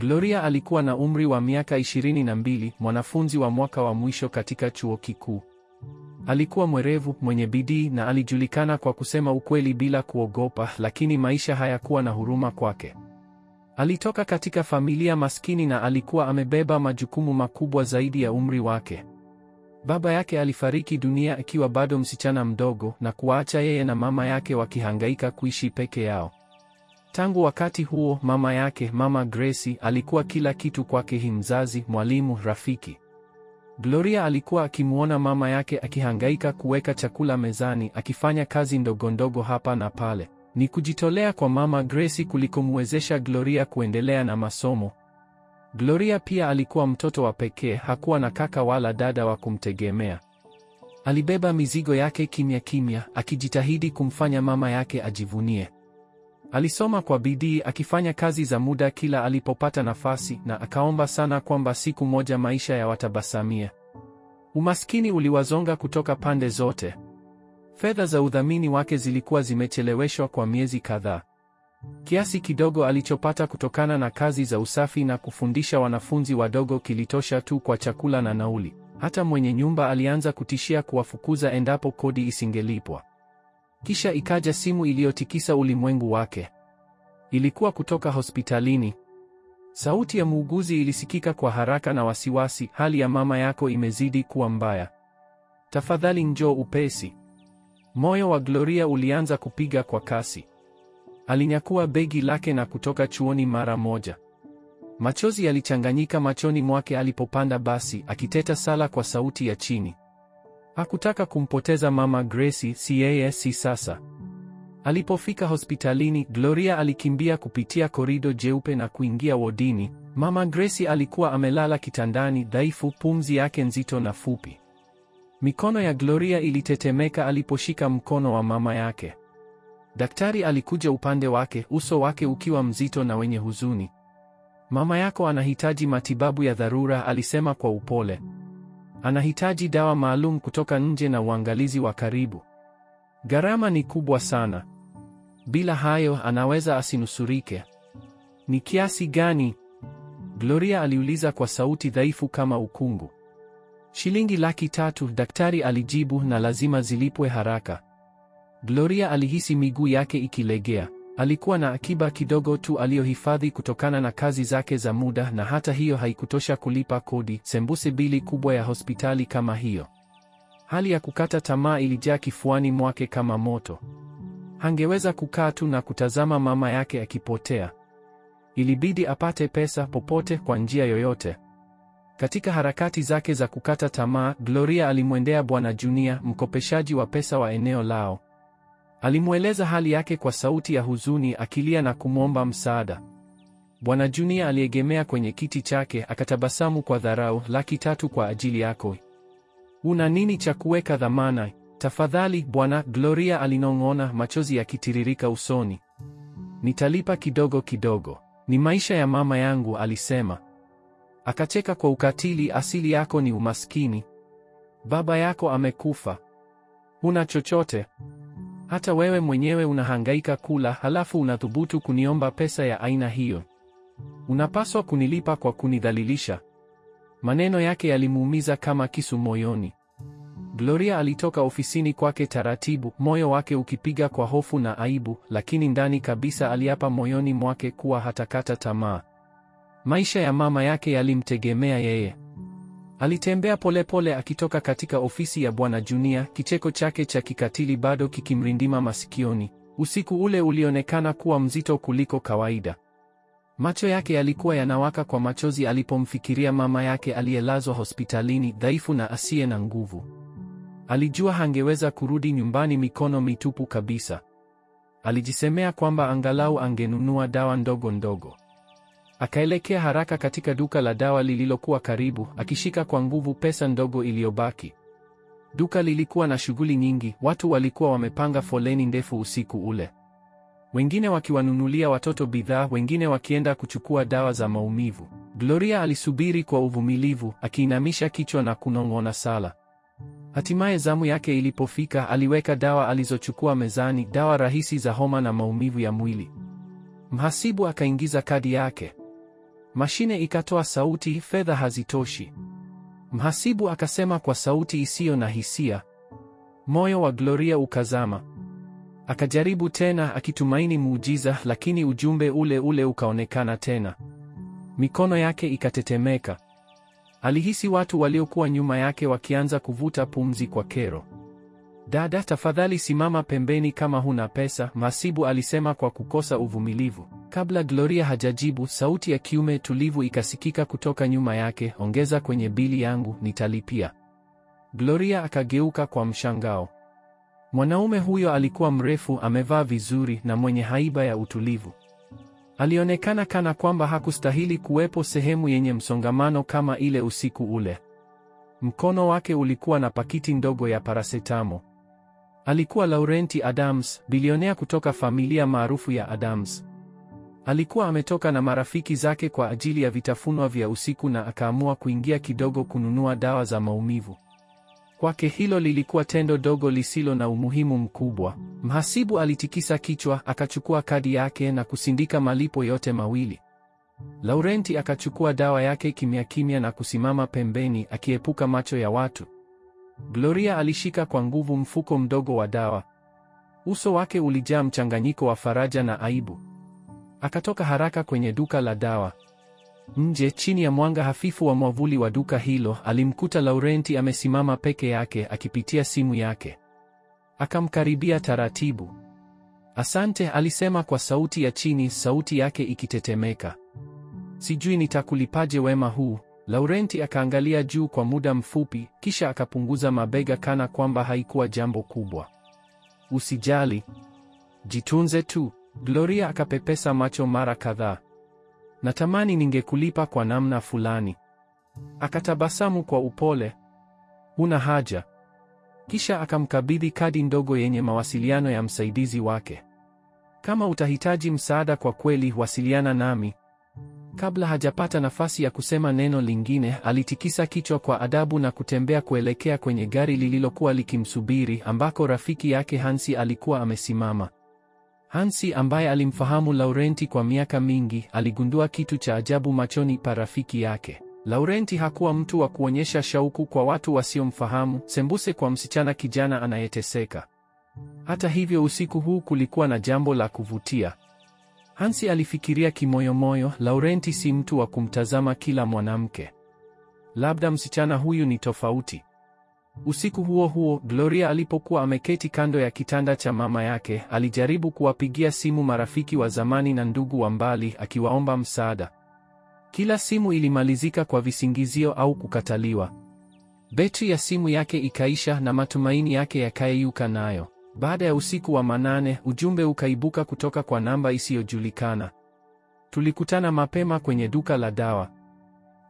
Gloria alikuwa na umri wa miaka 22, mwanafunzi wa mwaka wa mwisho katika chuo kikuu. Alikuwa mwerevu, mwenye bidii na alijulikana kwa kusema ukweli bila kuogopa, lakini maisha hayakuwa na huruma kwake. Alitoka katika familia maskini na alikuwa amebeba majukumu makubwa zaidi ya umri wake. Baba yake alifariki dunia akiwa bado msichana mdogo na kuacha yeye na mama yake wakihangaika kuishi peke yao. Tangu wakati huo, mama yake, Mama Gracie, alikuwa kila kitu kwake: mzazi, mwalimu, rafiki. Gloria alikuwa akimuona mama yake akihangaika kuweka chakula mezani, akifanya kazi ndogondogo hapa na pale. Ni kujitolea kwa Mama Gracie kulikomwezesha Gloria kuendelea na masomo. Gloria pia alikuwa mtoto wa pekee, hakuwa na kaka wala dada wa kumtegemea. Alibeba mizigo yake kimya kimya, akijitahidi kumfanya mama yake ajivunie. Alisoma kwa bidii, akifanya kazi za muda kila alipopata nafasi, na akaomba sana kwamba siku moja maisha yawatabasamia. Umaskini uliwazonga kutoka pande zote. Fedha za udhamini wake zilikuwa zimecheleweshwa kwa miezi kadhaa. Kiasi kidogo alichopata kutokana na kazi za usafi na kufundisha wanafunzi wadogo kilitosha tu kwa chakula na nauli. Hata mwenye nyumba alianza kutishia kuwafukuza endapo kodi isingelipwa. Kisha ikaja simu iliyotikisa ulimwengu wake. Ilikuwa kutoka hospitalini. Sauti ya muuguzi ilisikika kwa haraka na wasiwasi: hali ya mama yako imezidi kuwa mbaya. Tafadhali njoo upesi. Moyo wa Gloria ulianza kupiga kwa kasi. Alinyakua begi lake na kutoka chuoni mara moja. Machozi yalichanganyika machoni mwake alipopanda basi, akiteta sala kwa sauti ya chini. Hakutaka kumpoteza Mama Gracie, si sasa. Alipofika hospitalini, Gloria alikimbia kupitia korido jeupe na kuingia wodini. Mama Gracie alikuwa amelala kitandani, dhaifu, pumzi yake nzito na fupi. Mikono ya Gloria ilitetemeka aliposhika mkono wa mama yake. Daktari alikuja upande wake, uso wake ukiwa mzito na wenye huzuni. Mama yako anahitaji matibabu ya dharura, alisema kwa upole. Anahitaji dawa maalum kutoka nje na uangalizi wa karibu. Gharama ni kubwa sana. Bila hayo anaweza asinusurike. Ni kiasi gani? Gloria aliuliza kwa sauti dhaifu kama ukungu. Shilingi 300,000, daktari alijibu, na lazima zilipwe haraka. Gloria alihisi miguu yake ikilegea. Alikuwa na akiba kidogo tu aliyohifadhi kutokana na kazi zake za muda, na hata hiyo haikutosha kulipa kodi, sembuse bili kubwa ya hospitali kama hiyo. Hali ya kukata tamaa ilijaa kifuani mwake kama moto. Hangeweza kukaa tu na kutazama mama yake akipotea. Ilibidi apate pesa popote, kwa njia yoyote. Katika harakati zake za kukata tamaa, Gloria alimwendea Bwana Junior, mkopeshaji wa pesa wa eneo lao. Alimweleza hali yake kwa sauti ya huzuni, akilia na kumwomba msaada. Bwana Junior aliegemea kwenye kiti chake, akatabasamu kwa dharau. 300,000 kwa ajili yako? Una nini cha kuweka dhamana? Tafadhali bwana, Gloria alinong'ona, machozi yakitiririka usoni. Nitalipa kidogo kidogo. Ni maisha ya mama yangu, alisema. Akacheka kwa ukatili. Asili yako ni umaskini. Baba yako amekufa. Huna chochote. Hata wewe mwenyewe unahangaika kula, halafu unathubutu kuniomba pesa ya aina hiyo. Unapaswa kunilipa kwa kunidhalilisha. Maneno yake yalimuumiza kama kisu moyoni. Gloria alitoka ofisini kwake taratibu, moyo wake ukipiga kwa hofu na aibu, lakini ndani kabisa aliapa moyoni mwake kuwa hatakata tamaa. Maisha ya mama yake yalimtegemea yeye. Alitembea polepole akitoka katika ofisi ya Bwana Junior, kicheko chake cha kikatili bado kikimrindima masikioni. Usiku ule ulionekana kuwa mzito kuliko kawaida. Macho yake yalikuwa yanawaka kwa machozi alipomfikiria mama yake aliyelazwa hospitalini, dhaifu na asiye na nguvu. Alijua hangeweza kurudi nyumbani mikono mitupu kabisa. Alijisemea kwamba angalau angenunua dawa ndogo ndogo. Akaelekea haraka katika duka la dawa lililokuwa karibu, akishika kwa nguvu pesa ndogo iliyobaki. Duka lilikuwa na shughuli nyingi, watu walikuwa wamepanga foleni ndefu usiku ule. Wengine wakiwanunulia watoto bidhaa, wengine wakienda kuchukua dawa za maumivu. Gloria alisubiri kwa uvumilivu, akiinamisha kichwa na kunong'ona sala. Hatimaye zamu yake ilipofika, aliweka dawa alizochukua mezani, dawa rahisi za homa na maumivu ya mwili. Mhasibu akaingiza kadi yake. Mashine ikatoa sauti, fedha hazitoshi. Mhasibu akasema kwa sauti isiyo na hisia. Moyo wa Gloria ukazama. Akajaribu tena akitumaini muujiza, lakini ujumbe ule ule ukaonekana tena. Mikono yake ikatetemeka. Alihisi watu waliokuwa nyuma yake wakianza kuvuta pumzi kwa kero. Dada, tafadhali simama pembeni kama huna pesa, mhasibu alisema kwa kukosa uvumilivu. Kabla Gloria hajajibu, sauti ya kiume tulivu ikasikika kutoka nyuma yake, ongeza kwenye bili yangu, nitalipia. Gloria akageuka kwa mshangao. Mwanaume huyo alikuwa mrefu, amevaa vizuri na mwenye haiba ya utulivu. Alionekana kana kwamba hakustahili kuwepo sehemu yenye msongamano kama ile usiku ule. Mkono wake ulikuwa na pakiti ndogo ya parasetamo. Alikuwa Laurenti Adams, bilionea kutoka familia maarufu ya Adams. Alikuwa ametoka na marafiki zake kwa ajili ya vitafunwa vya usiku na akaamua kuingia kidogo kununua dawa za maumivu. Kwake hilo lilikuwa tendo dogo lisilo na umuhimu mkubwa. Mhasibu alitikisa kichwa, akachukua kadi yake na kusindika malipo yote mawili. Laurenti akachukua dawa yake kimya kimya na kusimama pembeni akiepuka macho ya watu. Gloria alishika kwa nguvu mfuko mdogo wa dawa. Uso wake ulijaa mchanganyiko wa faraja na aibu. Akatoka haraka kwenye duka la dawa. Nje, chini ya mwanga hafifu wa mwavuli wa duka hilo, alimkuta Laurenti amesimama peke yake akipitia simu yake. Akamkaribia taratibu. Asante, alisema kwa sauti ya chini, sauti yake ikitetemeka. Sijui nitakulipaje wema huu. Laurenti akaangalia juu kwa muda mfupi, kisha akapunguza mabega kana kwamba haikuwa jambo kubwa. Usijali. Jitunze tu. Gloria akapepesa macho mara kadhaa. Natamani ningekulipa kwa namna fulani. Akatabasamu kwa upole. Huna haja. Kisha akamkabidhi kadi ndogo yenye mawasiliano ya msaidizi wake. Kama utahitaji msaada kwa kweli, wasiliana nami. Kabla hajapata nafasi ya kusema neno lingine, alitikisa kichwa kwa adabu na kutembea kuelekea kwenye gari lililokuwa likimsubiri, ambako rafiki yake Hansi alikuwa amesimama. Hansi, ambaye alimfahamu Laurenti kwa miaka mingi, aligundua kitu cha ajabu machoni pa rafiki yake. Laurenti hakuwa mtu wa kuonyesha shauku kwa watu wasiomfahamu, sembuse kwa msichana kijana anayeteseka. Hata hivyo, usiku huu kulikuwa na jambo la kuvutia. Hansi alifikiria kimoyomoyo, Laurenti si mtu wa kumtazama kila mwanamke. Labda msichana huyu ni tofauti. Usiku huo huo, Gloria alipokuwa ameketi kando ya kitanda cha mama yake, alijaribu kuwapigia simu marafiki wa zamani na ndugu wa mbali akiwaomba msaada. Kila simu ilimalizika kwa visingizio au kukataliwa. Betri ya simu yake ikaisha na matumaini yake yakayeyuka nayo. Baada ya usiku wa manane, ujumbe ukaibuka kutoka kwa namba isiyojulikana. Tulikutana mapema kwenye duka la dawa.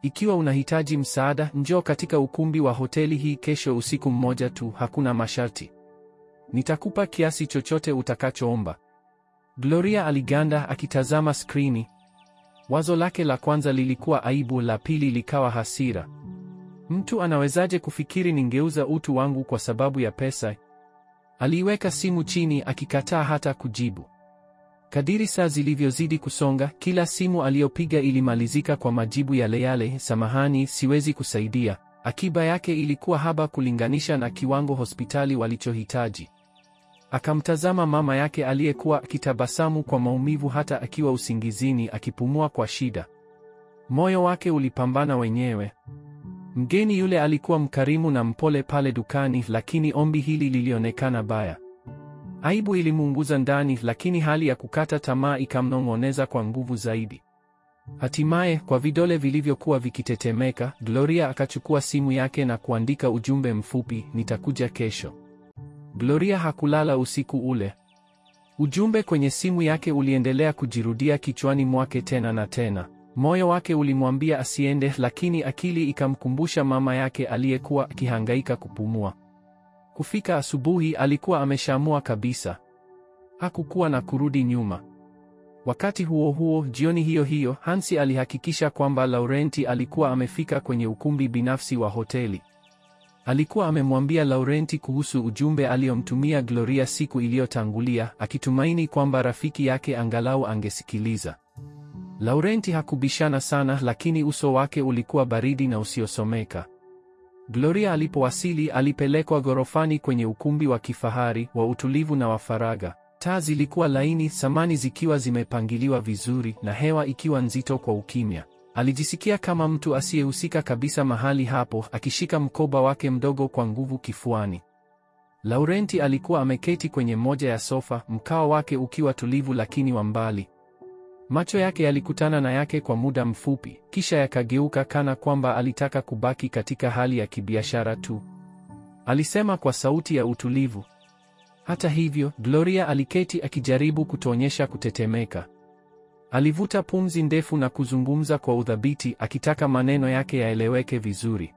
Ikiwa unahitaji msaada, njoo katika ukumbi wa hoteli hii kesho usiku mmoja tu, hakuna masharti. Nitakupa kiasi chochote utakachoomba. Gloria aliganda akitazama skrini. Wazo lake la kwanza lilikuwa aibu, la pili likawa hasira. Mtu anawezaje kufikiri ningeuza utu wangu kwa sababu ya pesa? Aliweka simu chini akikataa hata kujibu. Kadiri saa zilivyozidi kusonga, kila simu aliyopiga ilimalizika kwa majibu yale yale, samahani, siwezi kusaidia. Akiba yake ilikuwa haba kulinganisha na kiwango hospitali walichohitaji. Akamtazama mama yake aliyekuwa akitabasamu kwa maumivu hata akiwa usingizini, akipumua kwa shida. Moyo wake ulipambana wenyewe. Mgeni yule alikuwa mkarimu na mpole pale dukani, lakini ombi hili lilionekana baya. Aibu ilimuunguza ndani, lakini hali ya kukata tamaa ikamnong'oneza kwa nguvu zaidi. Hatimaye, kwa vidole vilivyokuwa vikitetemeka, Gloria akachukua simu yake na kuandika ujumbe mfupi, nitakuja kesho. Gloria hakulala usiku ule. Ujumbe kwenye simu yake uliendelea kujirudia kichwani mwake tena na tena. Moyo wake ulimwambia asiende, lakini akili ikamkumbusha mama yake aliyekuwa akihangaika kupumua. Kufika asubuhi alikuwa ameshaamua kabisa. Hakukuwa na kurudi nyuma. Wakati huo huo, jioni hiyo hiyo, Hansi alihakikisha kwamba Laurenti alikuwa amefika kwenye ukumbi binafsi wa hoteli. Alikuwa amemwambia Laurenti kuhusu ujumbe aliyomtumia Gloria siku iliyotangulia, akitumaini kwamba rafiki yake angalau angesikiliza. Laurenti hakubishana sana, lakini uso wake ulikuwa baridi na usiosomeka. Gloria alipowasili, alipelekwa ghorofani kwenye ukumbi wa kifahari, wa utulivu na wa faragha. Taa zilikuwa laini, samani zikiwa zimepangiliwa vizuri, na hewa ikiwa nzito kwa ukimya. Alijisikia kama mtu asiyehusika kabisa mahali hapo, akishika mkoba wake mdogo kwa nguvu kifuani. Laurenti alikuwa ameketi kwenye moja ya sofa, mkao wake ukiwa tulivu lakini wa mbali. Macho yake yalikutana na yake kwa muda mfupi, kisha yakageuka kana kwamba alitaka kubaki katika hali ya kibiashara tu. Alisema kwa sauti ya utulivu. Hata hivyo, Gloria aliketi akijaribu kutoonyesha kutetemeka. Alivuta pumzi ndefu na kuzungumza kwa udhabiti, akitaka maneno yake yaeleweke vizuri.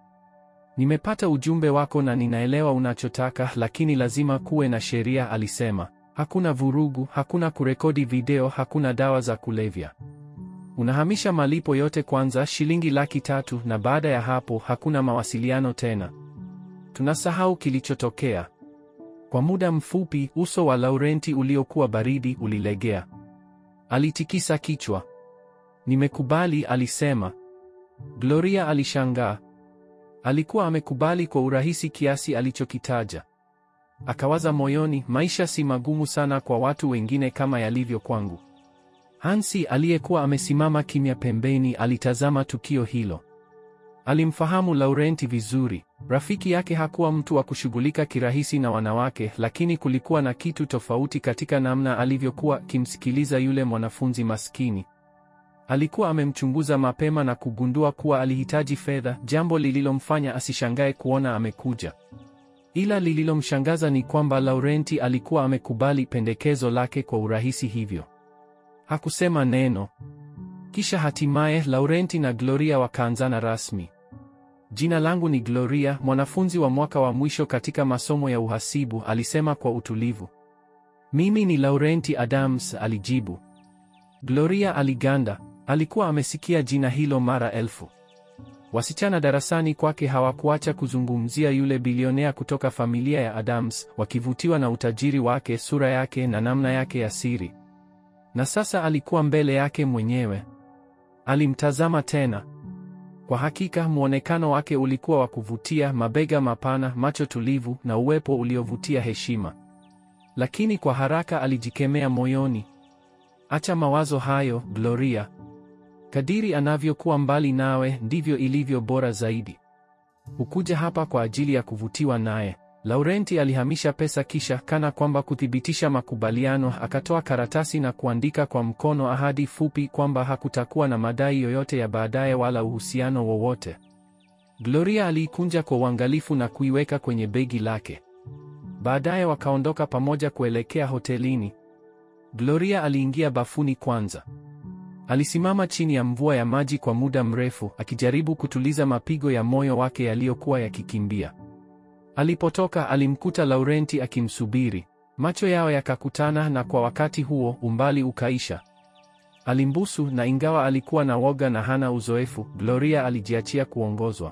Nimepata ujumbe wako na ninaelewa unachotaka, lakini lazima kuwe na sheria, alisema. Hakuna vurugu, hakuna kurekodi video, hakuna dawa za kulevya. Unahamisha malipo yote kwanza, shilingi 300,000, na baada ya hapo hakuna mawasiliano tena. Tunasahau kilichotokea. Kwa muda mfupi, uso wa Laurenti uliokuwa baridi ulilegea. Alitikisa kichwa. Nimekubali, alisema. Gloria alishangaa. Alikuwa amekubali kwa urahisi kiasi alichokitaja. Akawaza moyoni, maisha si magumu sana kwa watu wengine kama yalivyo kwangu. Hansi aliyekuwa amesimama kimya pembeni alitazama tukio hilo. Alimfahamu Laurenti vizuri. Rafiki yake hakuwa mtu wa kushughulika kirahisi na wanawake, lakini kulikuwa na kitu tofauti katika namna alivyokuwa akimsikiliza yule mwanafunzi maskini. Alikuwa amemchunguza mapema na kugundua kuwa alihitaji fedha, jambo lililomfanya asishangae kuona amekuja. Ila lililomshangaza ni kwamba Laurenti alikuwa amekubali pendekezo lake kwa urahisi hivyo. Hakusema neno. Kisha hatimaye Laurenti na Gloria wakaanzana rasmi. Jina langu ni Gloria, mwanafunzi wa mwaka wa mwisho katika masomo ya uhasibu, alisema kwa utulivu. Mimi ni Laurenti Adams, alijibu. Gloria aliganda. Alikuwa amesikia jina hilo mara elfu. Wasichana darasani kwake hawakuacha kuzungumzia yule bilionea kutoka familia ya Adams, wakivutiwa na utajiri wake, sura yake na namna yake ya siri. Na sasa alikuwa mbele yake mwenyewe. Alimtazama tena. Kwa hakika muonekano wake ulikuwa wa kuvutia, mabega mapana, macho tulivu na uwepo uliovutia heshima. Lakini kwa haraka alijikemea moyoni. Acha mawazo hayo, Gloria. Kadiri anavyokuwa mbali nawe, ndivyo ilivyo bora zaidi. Hukuja hapa kwa ajili ya kuvutiwa naye. Laurenti alihamisha pesa, kisha kana kwamba kuthibitisha makubaliano, akatoa karatasi na kuandika kwa mkono ahadi fupi kwamba hakutakuwa na madai yoyote ya baadaye wala uhusiano wowote. Gloria aliikunja kwa uangalifu na kuiweka kwenye begi lake. Baadaye wakaondoka pamoja kuelekea hotelini. Gloria aliingia bafuni kwanza. Alisimama chini ya mvua ya maji kwa muda mrefu, akijaribu kutuliza mapigo ya moyo wake yaliyokuwa yakikimbia. Alipotoka alimkuta Laurenti akimsubiri. Macho yao yakakutana na kwa wakati huo umbali ukaisha. Alimbusu na ingawa alikuwa na woga na hana uzoefu, Gloria alijiachia kuongozwa.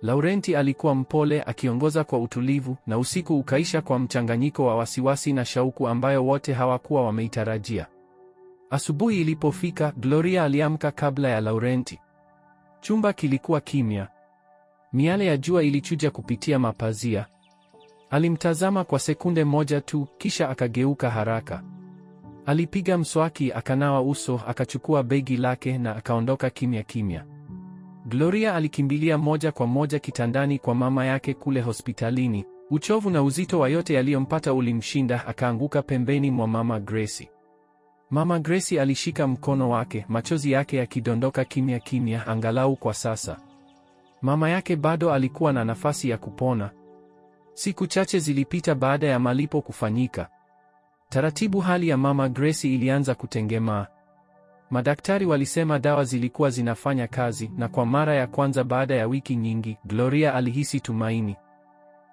Laurenti alikuwa mpole, akiongoza kwa utulivu, na usiku ukaisha kwa mchanganyiko wa wasiwasi na shauku ambayo wote hawakuwa wameitarajia. Asubuhi ilipofika, Gloria aliamka kabla ya Laurenti. Chumba kilikuwa kimya. Miale ya jua ilichuja kupitia mapazia. Alimtazama kwa sekunde moja tu, kisha akageuka haraka. Alipiga mswaki, akanawa uso, akachukua begi lake na akaondoka kimya kimya. Gloria alikimbilia moja kwa moja kitandani kwa mama yake kule hospitalini. Uchovu na uzito wa yote yaliyompata ulimshinda, akaanguka pembeni mwa Mama Gracie. Mama Gracie alishika mkono wake, machozi yake yakidondoka kimya kimya, angalau kwa sasa. Mama yake bado alikuwa na nafasi ya kupona. Siku chache zilipita baada ya malipo kufanyika. Taratibu hali ya Mama Gracie ilianza kutengemaa. Madaktari walisema dawa zilikuwa zinafanya kazi, na kwa mara ya kwanza baada ya wiki nyingi, Gloria alihisi tumaini.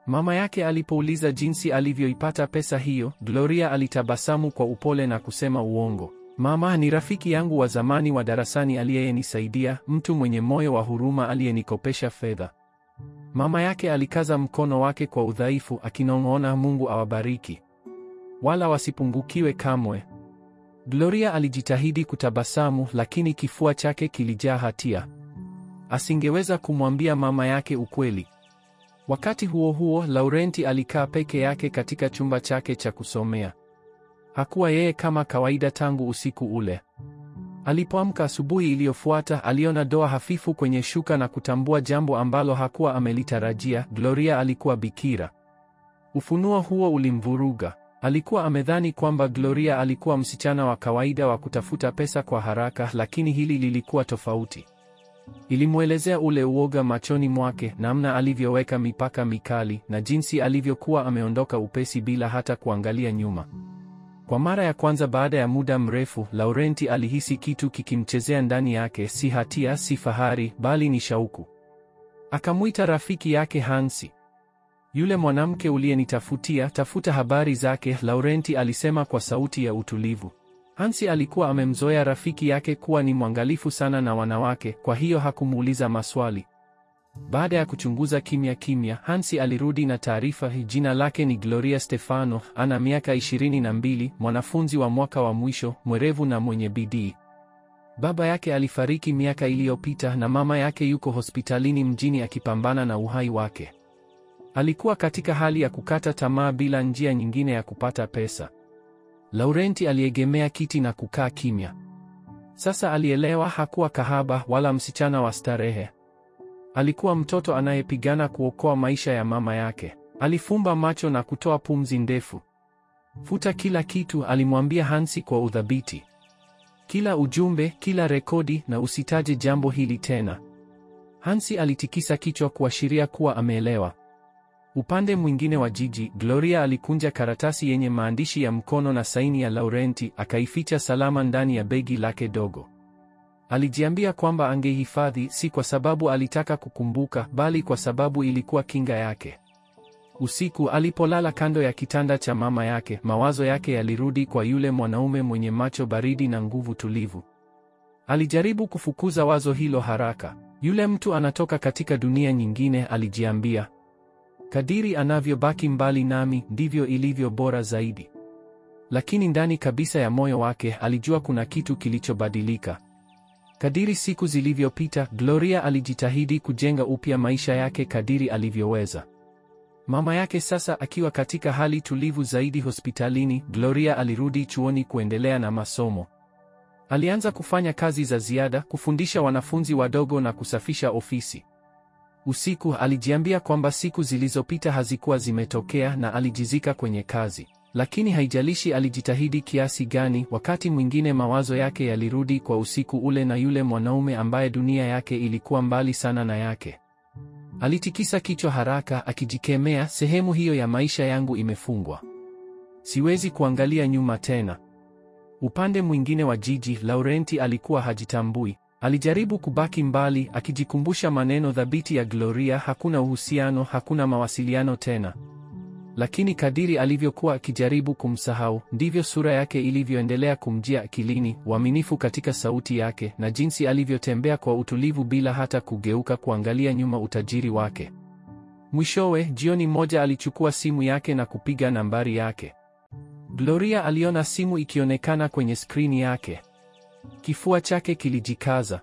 Mama yake alipouliza jinsi alivyoipata pesa hiyo, Gloria alitabasamu kwa upole na kusema uongo. Mama, ni rafiki yangu wa zamani wa darasani aliyenisaidia, mtu mwenye moyo wa huruma aliyenikopesha fedha. Mama yake alikaza mkono wake kwa udhaifu, akinong'ona, Mungu awabariki. Wala wasipungukiwe kamwe. Gloria alijitahidi kutabasamu, lakini kifua chake kilijaa hatia. Asingeweza kumwambia mama yake ukweli. Wakati huo huo, Laurenti alikaa peke yake katika chumba chake cha kusomea. Hakuwa yeye kama kawaida tangu usiku ule. Alipoamka asubuhi iliyofuata, aliona doa hafifu kwenye shuka na kutambua jambo ambalo hakuwa amelitarajia: Gloria alikuwa bikira. Ufunuo huo ulimvuruga. Alikuwa amedhani kwamba Gloria alikuwa msichana wa kawaida wa kutafuta pesa kwa haraka, lakini hili lilikuwa tofauti. Ilimwelezea ule uoga machoni mwake, namna alivyoweka mipaka mikali, na jinsi alivyokuwa ameondoka upesi bila hata kuangalia nyuma. Kwa mara ya kwanza baada ya muda mrefu, Laurenti alihisi kitu kikimchezea ndani yake, si hatia, si fahari, bali ni shauku. Akamwita rafiki yake Hansi. Yule mwanamke uliyenitafutia, tafuta habari zake, Laurenti alisema kwa sauti ya utulivu. Hansi alikuwa amemzoea rafiki yake kuwa ni mwangalifu sana na wanawake, kwa hiyo hakumuuliza maswali. Baada ya kuchunguza kimya kimya, Hansi alirudi na taarifa: jina lake ni Gloria Stefano, ana miaka 22, mwanafunzi wa mwaka wa mwisho, mwerevu na mwenye bidii. Baba yake alifariki miaka iliyopita na mama yake yuko hospitalini mjini akipambana na uhai wake. Alikuwa katika hali ya kukata tamaa bila njia nyingine ya kupata pesa. Laurenti aliegemea kiti na kukaa kimya. Sasa alielewa, hakuwa kahaba wala msichana wa starehe. Alikuwa mtoto anayepigana kuokoa maisha ya mama yake. Alifumba macho na kutoa pumzi ndefu. Futa kila kitu, alimwambia Hansi kwa udhabiti. Kila ujumbe, kila rekodi, na usitaje jambo hili tena. Hansi alitikisa kichwa kuashiria kuwa ameelewa. Upande mwingine wa jiji, Gloria alikunja karatasi yenye maandishi ya mkono na saini ya Laurenti, akaificha salama ndani ya begi lake dogo. Alijiambia kwamba angehifadhi, si kwa sababu alitaka kukumbuka, bali kwa sababu ilikuwa kinga yake. Usiku alipolala kando ya kitanda cha mama yake, mawazo yake yalirudi kwa yule mwanaume mwenye macho baridi na nguvu tulivu. Alijaribu kufukuza wazo hilo haraka. Yule mtu anatoka katika dunia nyingine, alijiambia. Kadiri anavyobaki mbali nami, ndivyo ilivyo bora zaidi. Lakini ndani kabisa ya moyo wake, alijua kuna kitu kilichobadilika. Kadiri siku zilivyopita, Gloria alijitahidi kujenga upya maisha yake kadiri alivyoweza. Mama yake sasa akiwa katika hali tulivu zaidi hospitalini, Gloria alirudi chuoni kuendelea na masomo. Alianza kufanya kazi za ziada, kufundisha wanafunzi wadogo na kusafisha ofisi. Usiku alijiambia kwamba siku zilizopita hazikuwa zimetokea na alijizika kwenye kazi. Lakini haijalishi alijitahidi kiasi gani, wakati mwingine mawazo yake yalirudi kwa usiku ule na yule mwanaume ambaye dunia yake ilikuwa mbali sana na yake. Alitikisa kichwa haraka akijikemea, sehemu hiyo ya maisha yangu imefungwa. Siwezi kuangalia nyuma tena. Upande mwingine wa jiji, Laurenti alikuwa hajitambui. Alijaribu kubaki mbali, akijikumbusha maneno thabiti ya Gloria: hakuna uhusiano, hakuna mawasiliano tena. Lakini kadiri alivyokuwa akijaribu kumsahau, ndivyo sura yake ilivyoendelea kumjia akilini, uaminifu katika sauti yake, na jinsi alivyotembea kwa utulivu bila hata kugeuka kuangalia nyuma utajiri wake. Mwishowe, jioni moja alichukua simu yake na kupiga nambari yake. Gloria aliona simu ikionekana kwenye skrini yake. Kifua chake kilijikaza.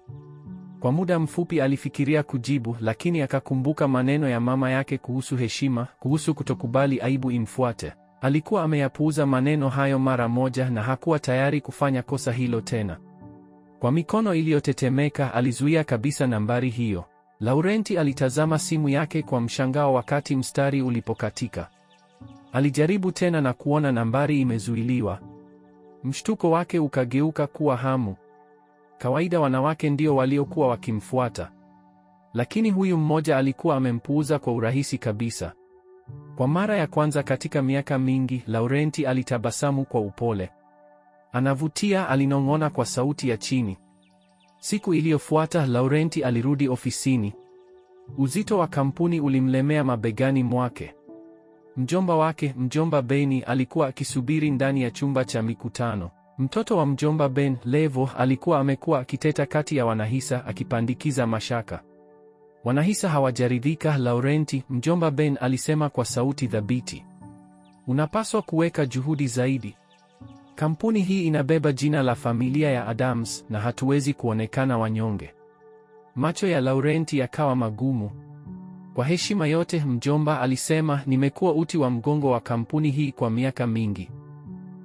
Kwa muda mfupi alifikiria kujibu, lakini akakumbuka maneno ya mama yake kuhusu heshima, kuhusu kutokubali aibu imfuate. Alikuwa ameyapuuza maneno hayo mara moja na hakuwa tayari kufanya kosa hilo tena. Kwa mikono iliyotetemeka alizuia kabisa nambari hiyo. Laurenti alitazama simu yake kwa mshangao wakati mstari ulipokatika. Alijaribu tena na kuona nambari imezuiliwa. Mshtuko wake ukageuka kuwa hamu. Kawaida wanawake ndio waliokuwa wakimfuata. Lakini huyu mmoja alikuwa amempuuza kwa urahisi kabisa. Kwa mara ya kwanza katika miaka mingi, Laurenti alitabasamu kwa upole. Anavutia, alinong'ona kwa sauti ya chini. Siku iliyofuata Laurenti alirudi ofisini. Uzito wa kampuni ulimlemea mabegani mwake. Mjomba wake, Mjomba Beni, alikuwa akisubiri ndani ya chumba cha mikutano. Mtoto wa Mjomba Ben, Levo, alikuwa amekuwa akiteta kati ya wanahisa akipandikiza mashaka. Wanahisa hawajaridhika, Laurenti, Mjomba Ben alisema kwa sauti thabiti. Unapaswa kuweka juhudi zaidi. Kampuni hii inabeba jina la familia ya Adams na hatuwezi kuonekana wanyonge. Macho ya Laurenti yakawa magumu. Kwa heshima yote, mjomba, alisema, nimekuwa uti wa mgongo wa kampuni hii kwa miaka mingi.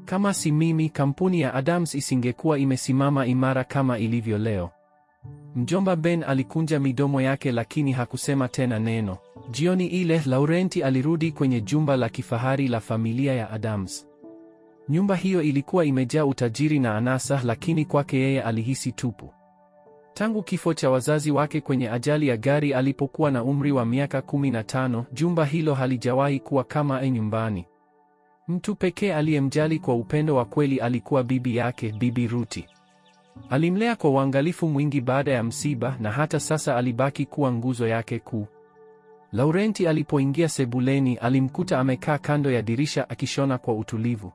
Kama si mimi, kampuni ya Adams isingekuwa imesimama imara kama ilivyo leo. Mjomba Ben alikunja midomo yake lakini hakusema tena neno. Jioni ile, Laurenti alirudi kwenye jumba la kifahari la familia ya Adams. Nyumba hiyo ilikuwa imejaa utajiri na anasa, lakini kwake yeye alihisi tupu. Tangu kifo cha wazazi wake kwenye ajali ya gari alipokuwa na umri wa miaka 15, jumba hilo halijawahi kuwa kama nyumbani. Mtu pekee aliyemjali kwa upendo wa kweli alikuwa bibi yake, Bibi Ruti. Alimlea kwa uangalifu mwingi baada ya msiba, na hata sasa alibaki kuwa nguzo yake kuu. Laurenti alipoingia sebuleni, alimkuta amekaa kando ya dirisha akishona kwa utulivu.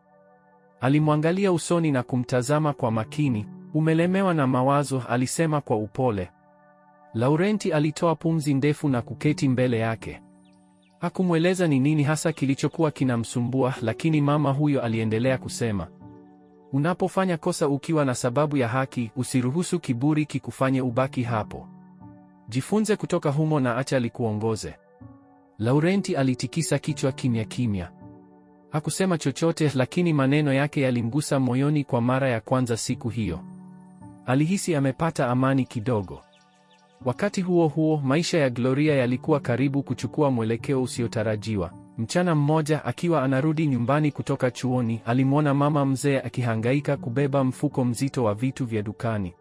Alimwangalia usoni na kumtazama kwa makini. Umelemewa na mawazo, alisema kwa upole. Laurenti alitoa pumzi ndefu na kuketi mbele yake. Hakumweleza ni nini hasa kilichokuwa kinamsumbua, lakini mama huyo aliendelea kusema, unapofanya kosa ukiwa na sababu ya haki, usiruhusu kiburi kikufanye ubaki hapo. Jifunze kutoka humo na acha likuongoze. Laurenti alitikisa kichwa kimya kimya. Hakusema chochote, lakini maneno yake yalimgusa moyoni kwa mara ya kwanza siku hiyo. Alihisi amepata amani kidogo. Wakati huo huo, maisha ya Gloria yalikuwa karibu kuchukua mwelekeo usiotarajiwa. Mchana mmoja, akiwa anarudi nyumbani kutoka chuoni, alimwona mama mzee akihangaika kubeba mfuko mzito wa vitu vya dukani.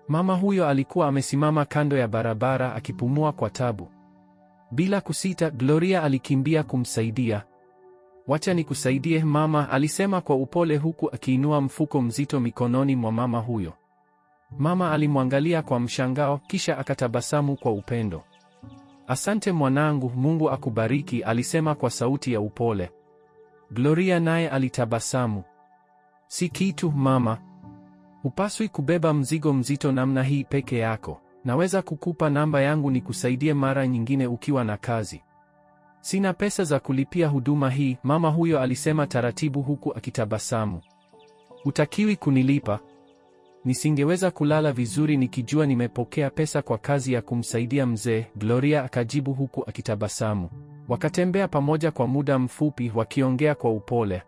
Mama huyo alikuwa amesimama kando ya barabara akipumua kwa tabu. Bila kusita, Gloria alikimbia kumsaidia. Wacha nikusaidie mama, alisema kwa upole huku akiinua mfuko mzito mikononi mwa mama huyo. Mama alimwangalia kwa mshangao, kisha akatabasamu kwa upendo. Asante mwanangu, Mungu akubariki, alisema kwa sauti ya upole. Gloria naye alitabasamu. Si kitu mama. Hupaswi kubeba mzigo mzito namna hii peke yako. Naweza kukupa namba yangu nikusaidie mara nyingine ukiwa na kazi. Sina pesa za kulipia huduma hii, mama huyo alisema taratibu huku akitabasamu. Hutakiwi kunilipa. Nisingeweza kulala vizuri nikijua nimepokea pesa kwa kazi ya kumsaidia mzee, Gloria akajibu huku akitabasamu. Wakatembea pamoja kwa muda mfupi wakiongea kwa upole.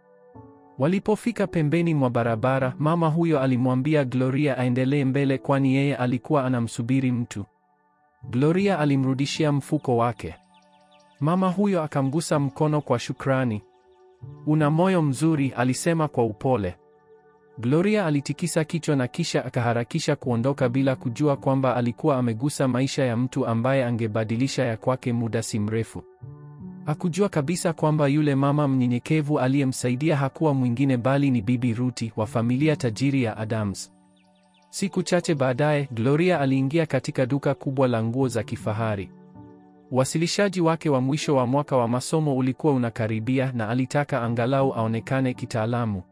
Walipofika pembeni mwa barabara, mama huyo alimwambia Gloria aendelee mbele kwani yeye alikuwa anamsubiri mtu. Gloria alimrudishia mfuko wake. Mama huyo akamgusa mkono kwa shukrani. Una moyo mzuri, alisema kwa upole. Gloria alitikisa kichwa na kisha akaharakisha kuondoka bila kujua kwamba alikuwa amegusa maisha ya mtu ambaye angebadilisha ya kwake muda si mrefu. Hakujua kabisa kwamba yule mama mnyenyekevu aliyemsaidia hakuwa mwingine bali ni Bibi Ruti wa familia tajiri ya Adams. Siku chache baadaye, Gloria aliingia katika duka kubwa la nguo za kifahari. Uwasilishaji wake wa mwisho wa mwaka wa masomo ulikuwa unakaribia na alitaka angalau aonekane kitaalamu.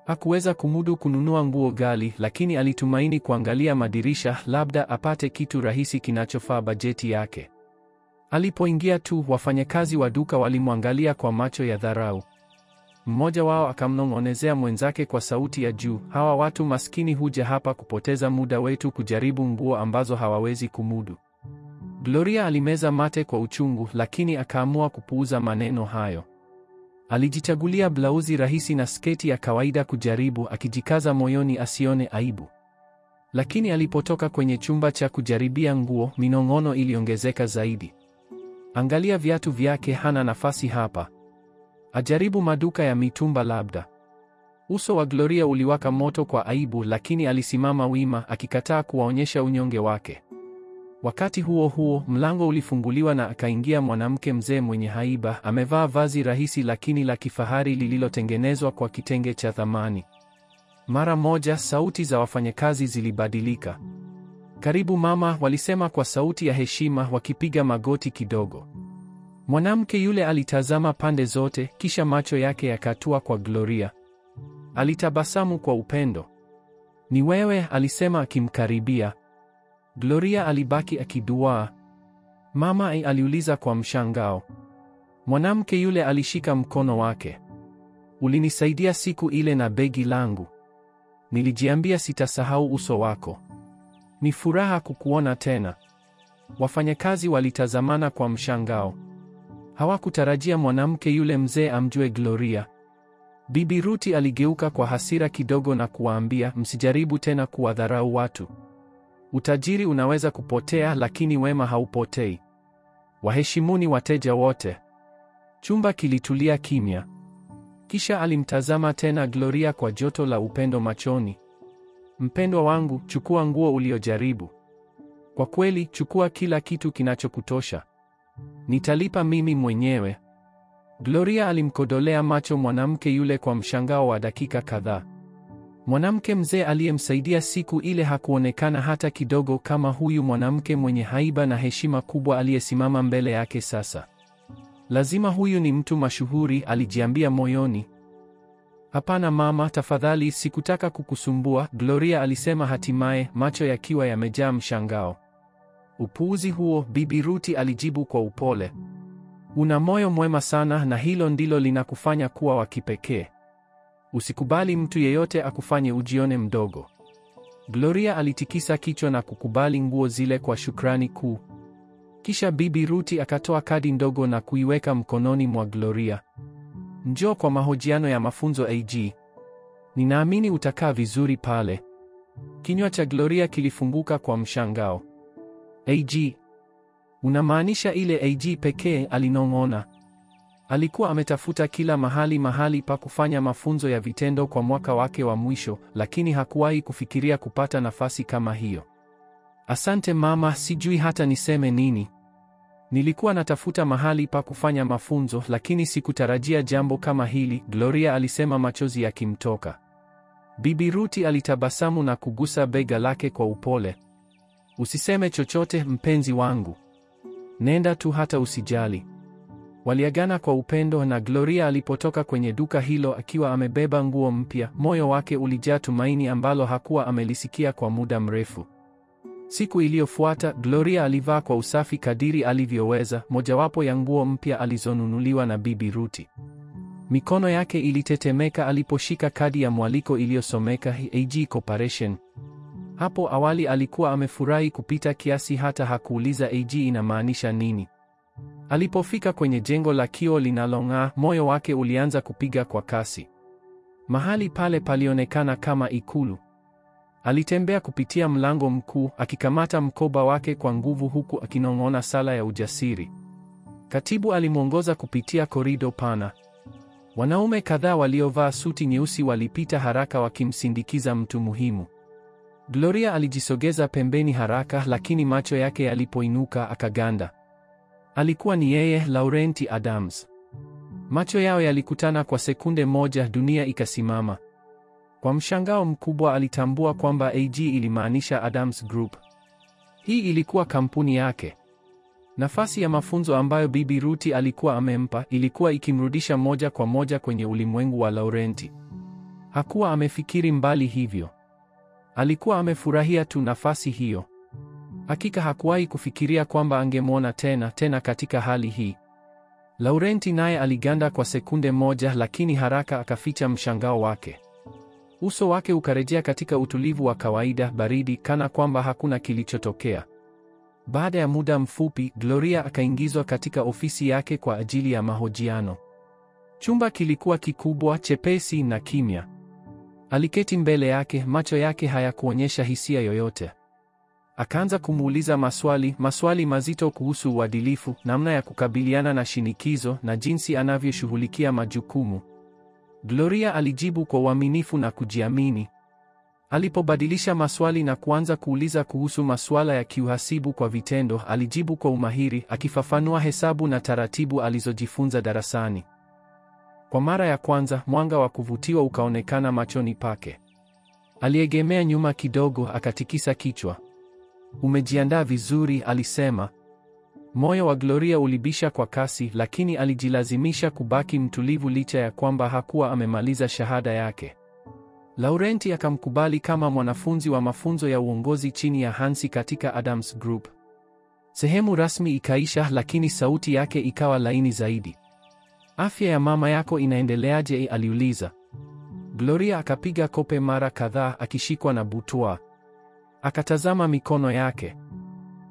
Hakuweza kumudu kununua nguo ghali, lakini alitumaini kuangalia madirisha, labda apate kitu rahisi kinachofaa bajeti yake. Alipoingia tu, wafanyakazi wa duka walimwangalia kwa macho ya dharau. Mmoja wao akamnong'onezea mwenzake kwa sauti ya juu, hawa watu maskini huja hapa kupoteza muda wetu kujaribu nguo ambazo hawawezi kumudu. Gloria alimeza mate kwa uchungu, lakini akaamua kupuuza maneno hayo. Alijichagulia blauzi rahisi na sketi ya kawaida kujaribu, akijikaza moyoni asione aibu. Lakini alipotoka kwenye chumba cha kujaribia nguo, minong'ono iliongezeka zaidi. Angalia viatu vyake, hana nafasi hapa. Ajaribu maduka ya mitumba labda. Uso wa Gloria uliwaka moto kwa aibu, lakini alisimama wima, akikataa kuwaonyesha unyonge wake. Wakati huo huo, mlango ulifunguliwa na akaingia mwanamke mzee mwenye haiba, amevaa vazi rahisi lakini la kifahari lililotengenezwa kwa kitenge cha thamani. Mara moja, sauti za wafanyakazi zilibadilika. Karibu mama, walisema kwa sauti ya heshima, wakipiga magoti kidogo. Mwanamke yule alitazama pande zote, kisha macho yake yakatua kwa Gloria. Alitabasamu kwa upendo. Ni wewe, alisema akimkaribia. Gloria alibaki akiduaa. Mama, aliuliza kwa mshangao. Mwanamke yule alishika mkono wake. Ulinisaidia siku ile na begi langu. Nilijiambia sitasahau uso wako. Ni furaha kukuona tena. Wafanyakazi walitazamana kwa mshangao. Hawakutarajia mwanamke yule mzee amjue Gloria. Bibi Ruti aligeuka kwa hasira kidogo na kuwaambia, msijaribu tena kuwadharau watu. Utajiri unaweza kupotea, lakini wema haupotei. Waheshimuni wateja wote. Chumba kilitulia kimya. Kisha alimtazama tena Gloria kwa joto la upendo machoni. Mpendwa wangu, chukua nguo uliojaribu. Kwa kweli, chukua kila kitu kinachokutosha. Nitalipa mimi mwenyewe. Gloria alimkodolea macho mwanamke yule kwa mshangao wa dakika kadhaa. Mwanamke mzee aliyemsaidia siku ile hakuonekana hata kidogo kama huyu mwanamke mwenye haiba na heshima kubwa aliyesimama mbele yake sasa. Lazima huyu ni mtu mashuhuri, alijiambia moyoni. Hapana mama, tafadhali, sikutaka kukusumbua, Gloria alisema hatimaye, macho yakiwa yamejaa mshangao. Upuuzi huo, Bibi Ruti alijibu kwa upole. Una moyo mwema sana na hilo ndilo linakufanya kuwa wa kipekee. Usikubali mtu yeyote akufanye ujione mdogo. Gloria alitikisa kichwa na kukubali nguo zile kwa shukrani kuu. Kisha Bibi Ruti akatoa kadi ndogo na kuiweka mkononi mwa Gloria. Njoo kwa mahojiano ya mafunzo AG. Ninaamini utakaa vizuri pale. Kinywa cha Gloria kilifunguka kwa mshangao. AG? Unamaanisha ile AG pekee? Alinong'ona. Alikuwa ametafuta kila mahali pa kufanya mafunzo ya vitendo kwa mwaka wake wa mwisho, lakini hakuwahi kufikiria kupata nafasi kama hiyo. Asante mama, sijui hata niseme nini. Nilikuwa natafuta mahali pa kufanya mafunzo, lakini sikutarajia jambo kama hili, Gloria alisema, machozi yakimtoka. Bibi Ruti alitabasamu na kugusa bega lake kwa upole. Usiseme chochote mpenzi wangu. Nenda tu, hata usijali. Waliagana kwa upendo na Gloria alipotoka kwenye duka hilo akiwa amebeba nguo mpya, moyo wake ulijaa tumaini ambalo hakuwa amelisikia kwa muda mrefu. Siku iliyofuata, Gloria alivaa kwa usafi kadiri alivyoweza, mojawapo ya nguo mpya alizonunuliwa na Bibi Ruti. Mikono yake ilitetemeka aliposhika kadi ya mwaliko iliyosomeka AG Corporation. Hapo awali alikuwa amefurahi kupita kiasi, hata hakuuliza AG inamaanisha nini. Alipofika kwenye jengo la kioo linalong'aa, moyo wake ulianza kupiga kwa kasi. Mahali pale palionekana kama ikulu. Alitembea kupitia mlango mkuu, akikamata mkoba wake kwa nguvu huku akinong'ona sala ya ujasiri. Katibu alimwongoza kupitia korido pana. Wanaume kadhaa waliovaa suti nyeusi walipita haraka wakimsindikiza mtu muhimu. Gloria alijisogeza pembeni haraka, lakini macho yake yalipoinuka akaganda. Alikuwa ni yeye, Laurenti Adams. Macho yao yalikutana kwa sekunde moja, dunia ikasimama. Kwa mshangao mkubwa alitambua kwamba AG ilimaanisha Adams Group. Hii ilikuwa kampuni yake. Nafasi ya mafunzo ambayo Bibi Ruti alikuwa amempa ilikuwa ikimrudisha moja kwa moja kwenye ulimwengu wa Laurenti. Hakuwa amefikiri mbali hivyo. Alikuwa amefurahia tu nafasi hiyo. Hakika hakuwahi kufikiria kwamba angemwona tena katika hali hii. Laurenti naye aliganda kwa sekunde moja, lakini haraka akaficha mshangao wake. Uso wake ukarejea katika utulivu wa kawaida, baridi, kana kwamba hakuna kilichotokea. Baada ya muda mfupi, Gloria akaingizwa katika ofisi yake kwa ajili ya mahojiano. Chumba kilikuwa kikubwa, chepesi na kimya. Aliketi mbele yake, macho yake hayakuonyesha hisia yoyote. Akaanza kumuuliza maswali mazito kuhusu uadilifu, namna ya kukabiliana na shinikizo na jinsi anavyoshughulikia majukumu. Gloria alijibu kwa uaminifu na kujiamini. Alipobadilisha maswali na kuanza kuuliza kuhusu masuala ya kiuhasibu kwa vitendo, alijibu kwa umahiri, akifafanua hesabu na taratibu alizojifunza darasani. Kwa mara ya kwanza, mwanga wa kuvutiwa ukaonekana machoni pake. Aliegemea nyuma kidogo, akatikisa kichwa. Umejiandaa vizuri, alisema. Moyo wa Gloria ulibisha kwa kasi, lakini alijilazimisha kubaki mtulivu licha ya kwamba hakuwa amemaliza shahada yake. Laurenti akamkubali kama mwanafunzi wa mafunzo ya uongozi chini ya Hansi katika Adams Group. Sehemu rasmi ikaisha, lakini sauti yake ikawa laini zaidi. Afya ya mama yako inaendeleaje? Aliuliza. Gloria akapiga kope mara kadhaa akishikwa na butwaa. Akatazama mikono yake.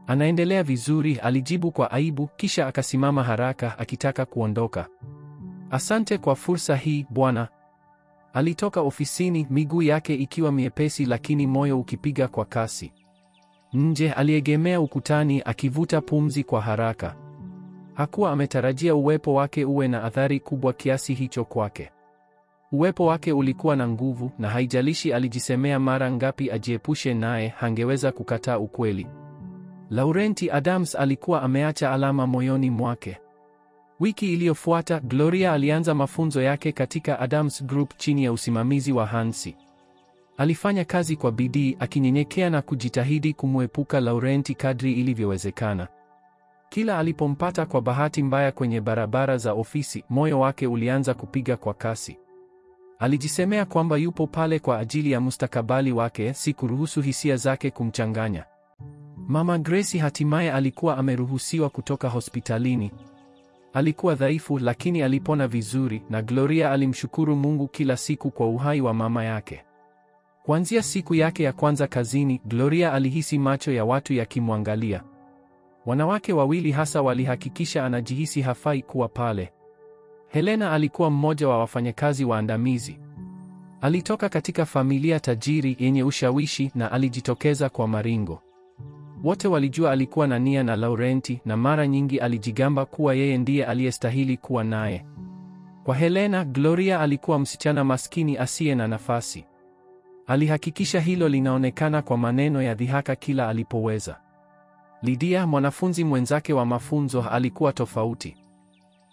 Anaendelea vizuri, alijibu kwa aibu, kisha akasimama haraka akitaka kuondoka. Asante kwa fursa hii, bwana. Alitoka ofisini, miguu yake ikiwa miepesi lakini moyo ukipiga kwa kasi. Nje aliegemea ukutani akivuta pumzi kwa haraka. Hakuwa ametarajia uwepo wake uwe na athari kubwa kiasi hicho kwake. Uwepo wake ulikuwa na nguvu, na haijalishi alijisemea mara ngapi ajiepushe naye, hangeweza kukataa ukweli. Laurenti Adams alikuwa ameacha alama moyoni mwake. Wiki iliyofuata, Gloria alianza mafunzo yake katika Adams Group chini ya usimamizi wa Hansi. Alifanya kazi kwa bidii, akinyenyekea na kujitahidi kumwepuka Laurenti kadri ilivyowezekana. Kila alipompata kwa bahati mbaya kwenye barabara za ofisi, moyo wake ulianza kupiga kwa kasi. Alijisemea kwamba yupo pale kwa ajili ya mustakabali wake, si kuruhusu hisia zake kumchanganya. Mama Gracie hatimaye alikuwa ameruhusiwa kutoka hospitalini. Alikuwa dhaifu lakini alipona vizuri, na Gloria alimshukuru Mungu kila siku kwa uhai wa mama yake. Kuanzia siku yake ya kwanza kazini, Gloria alihisi macho ya watu yakimwangalia. Wanawake wawili hasa walihakikisha anajihisi hafai kuwa pale. Helena alikuwa mmoja wa wafanyakazi waandamizi. Alitoka katika familia tajiri yenye ushawishi na alijitokeza kwa maringo. Wote walijua alikuwa na nia na Laurenti, na mara nyingi alijigamba kuwa yeye ndiye aliyestahili kuwa naye. Kwa Helena, Gloria alikuwa msichana maskini asiye na nafasi. Alihakikisha hilo linaonekana kwa maneno ya dhihaka kila alipoweza. Lydia, mwanafunzi mwenzake wa mafunzo, alikuwa tofauti.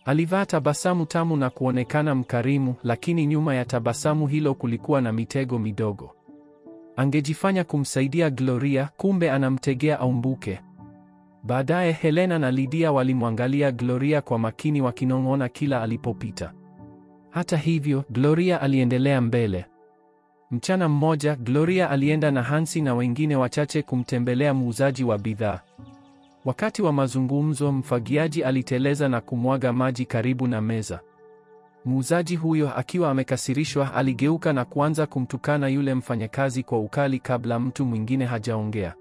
Alivaa tabasamu tamu na kuonekana mkarimu, lakini nyuma ya tabasamu hilo kulikuwa na mitego midogo. Angejifanya kumsaidia Gloria, kumbe anamtegea aumbuke. Baadaye Helena na Lydia walimwangalia Gloria kwa makini, wakinong'ona kila alipopita. Hata hivyo, Gloria aliendelea mbele. Mchana mmoja, Gloria alienda na Hansi na wengine wachache kumtembelea muuzaji wa bidhaa. Wakati wa mazungumzo, mfagiaji aliteleza na kumwaga maji karibu na meza. Muuzaji huyo, akiwa amekasirishwa, aligeuka na kuanza kumtukana yule mfanyakazi kwa ukali kabla mtu mwingine hajaongea.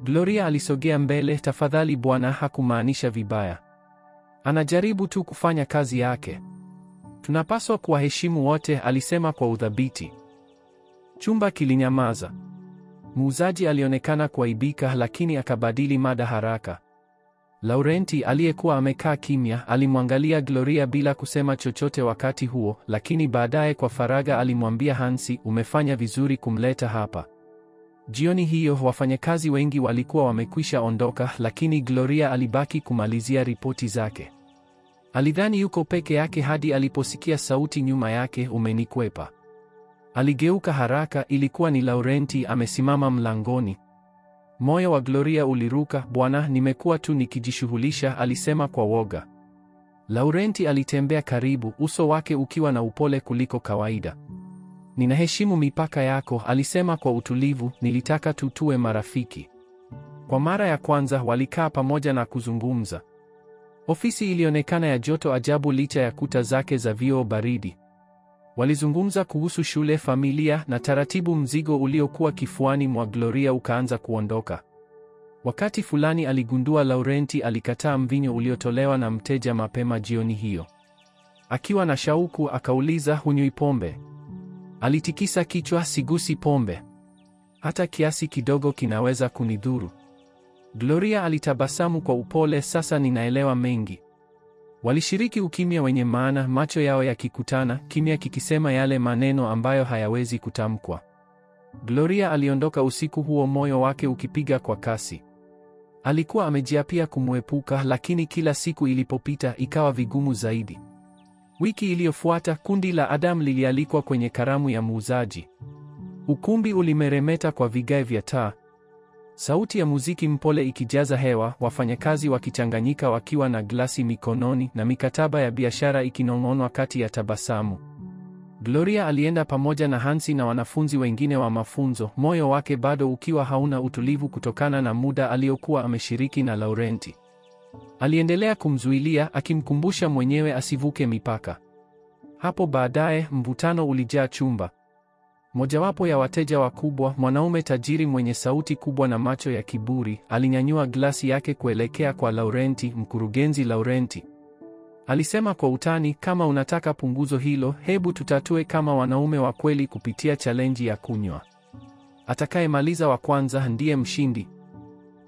Gloria alisogea mbele. Tafadhali bwana, hakumaanisha vibaya. Anajaribu tu kufanya kazi yake. Tunapaswa kuwaheshimu wote, alisema kwa udhabiti. Chumba kilinyamaza. Muuzaji alionekana kuaibika, lakini akabadili mada haraka. Laurenti, aliyekuwa amekaa kimya, alimwangalia Gloria bila kusema chochote wakati huo, lakini baadaye kwa faragha alimwambia Hansi, umefanya vizuri kumleta hapa. Jioni hiyo wafanyakazi wengi walikuwa wamekwisha ondoka, lakini Gloria alibaki kumalizia ripoti zake. Alidhani yuko peke yake hadi aliposikia sauti nyuma yake, umenikwepa. Aligeuka haraka, ilikuwa ni Laurenti amesimama mlangoni. Moyo wa Gloria uliruka. Bwana, nimekuwa tu nikijishughulisha, alisema kwa woga. Laurenti alitembea karibu, uso wake ukiwa na upole kuliko kawaida. Ninaheshimu mipaka yako, alisema kwa utulivu, nilitaka tu tuwe marafiki. Kwa mara ya kwanza walikaa pamoja na kuzungumza. Ofisi ilionekana ya joto ajabu licha ya kuta zake za vioo baridi. Walizungumza kuhusu shule, familia, na taratibu mzigo uliokuwa kifuani mwa Gloria ukaanza kuondoka. Wakati fulani aligundua Laurenti alikataa mvinyo uliotolewa na mteja mapema jioni hiyo. Akiwa na shauku akauliza, hunywi pombe? Alitikisa kichwa, sigusi pombe. Hata kiasi kidogo kinaweza kunidhuru. Gloria alitabasamu kwa upole, sasa ninaelewa mengi. Walishiriki ukimya wenye maana, macho yao yakikutana, kimya kikisema yale maneno ambayo hayawezi kutamkwa. Gloria aliondoka usiku huo, moyo wake ukipiga kwa kasi. Alikuwa amejiapia kumwepuka, lakini kila siku ilipopita ikawa vigumu zaidi. Wiki iliyofuata, kundi la Adam lilialikwa kwenye karamu ya muuzaji. Ukumbi ulimeremeta kwa vigae vya taa. Sauti ya muziki mpole ikijaza hewa, wafanyakazi wakichanganyika wakiwa na glasi mikononi, na mikataba ya biashara ikinong'onwa kati ya tabasamu. Gloria alienda pamoja na Hansi na wanafunzi wengine wa mafunzo, moyo wake bado ukiwa hauna utulivu kutokana na muda aliokuwa ameshiriki na Laurenti. Aliendelea kumzuilia, akimkumbusha mwenyewe asivuke mipaka. Hapo baadaye mvutano ulijaa chumba. Mojawapo ya wateja wakubwa, mwanaume tajiri mwenye sauti kubwa na macho ya kiburi, alinyanyua glasi yake kuelekea kwa Laurenti, mkurugenzi Laurenti. Alisema kwa utani, kama unataka punguzo hilo, hebu tutatue kama wanaume wa kweli kupitia challenge ya kunywa. Atakayemaliza wa kwanza ndiye mshindi.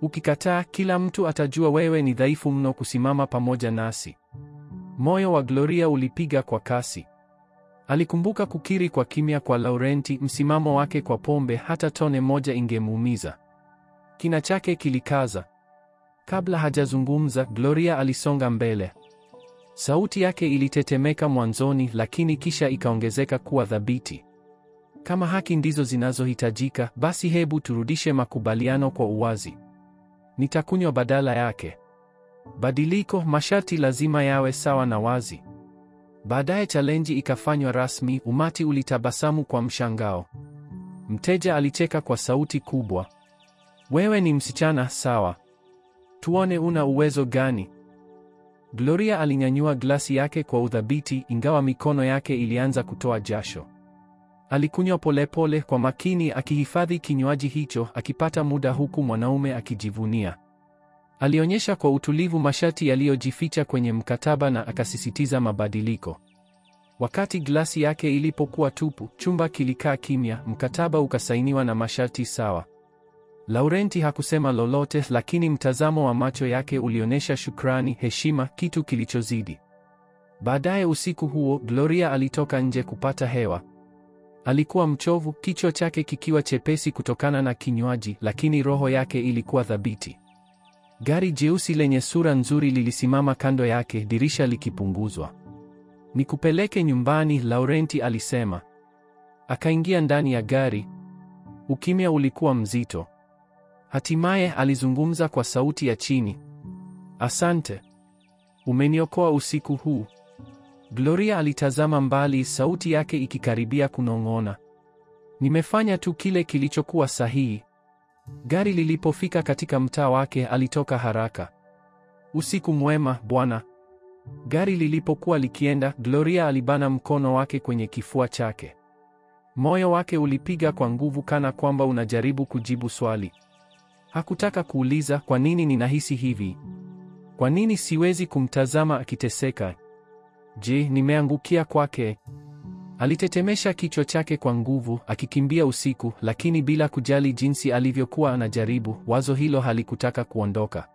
Ukikataa, kila mtu atajua wewe ni dhaifu mno kusimama pamoja nasi. Moyo wa Gloria ulipiga kwa kasi. Alikumbuka kukiri kwa kimya kwa Laurenti, msimamo wake kwa pombe, hata tone moja ingemuumiza. Kina chake kilikaza. Kabla hajazungumza, Gloria alisonga mbele. Sauti yake ilitetemeka mwanzoni, lakini kisha ikaongezeka kuwa thabiti. Kama haki ndizo zinazohitajika, basi hebu turudishe makubaliano kwa uwazi. Nitakunywa badala yake. Badiliko, masharti lazima yawe sawa na wazi. Baadaye challenge ikafanywa rasmi, umati ulitabasamu kwa mshangao. Mteja alicheka kwa sauti kubwa. Wewe ni msichana, sawa. Tuone una uwezo gani. Gloria alinyanyua glasi yake kwa udhabiti, ingawa mikono yake ilianza kutoa jasho. Alikunywa polepole kwa makini, akihifadhi kinywaji hicho, akipata muda huku mwanaume akijivunia. Alionyesha kwa utulivu masharti yaliyojificha kwenye mkataba na akasisitiza mabadiliko. Wakati glasi yake ilipokuwa tupu, chumba kilikaa kimya, mkataba ukasainiwa na masharti sawa. Laurenti hakusema lolote, lakini mtazamo wa macho yake ulionyesha shukrani, heshima, kitu kilichozidi. Baadaye usiku huo, Gloria alitoka nje kupata hewa. Alikuwa mchovu, kichwa chake kikiwa chepesi kutokana na kinywaji, lakini roho yake ilikuwa thabiti. Gari jeusi lenye sura nzuri lilisimama kando yake, dirisha likipunguzwa. Nikupeleke nyumbani, Laurenti alisema. Akaingia ndani ya gari. Ukimya ulikuwa mzito. Hatimaye alizungumza kwa sauti ya chini. Asante. Umeniokoa usiku huu. Gloria alitazama mbali, sauti yake ikikaribia kunong'ona. Nimefanya tu kile kilichokuwa sahihi. Gari lilipofika katika mtaa wake, alitoka haraka. Usiku mwema, bwana. Gari lilipokuwa likienda, Gloria alibana mkono wake kwenye kifua chake. Moyo wake ulipiga kwa nguvu kana kwamba unajaribu kujibu swali. Hakutaka kuuliza kwa nini ninahisi hivi. Kwa nini siwezi kumtazama akiteseka? Je, nimeangukia kwake? Alitetemesha kichwa chake kwa nguvu, akikimbia usiku, lakini bila kujali jinsi alivyokuwa anajaribu, wazo hilo halikutaka kuondoka.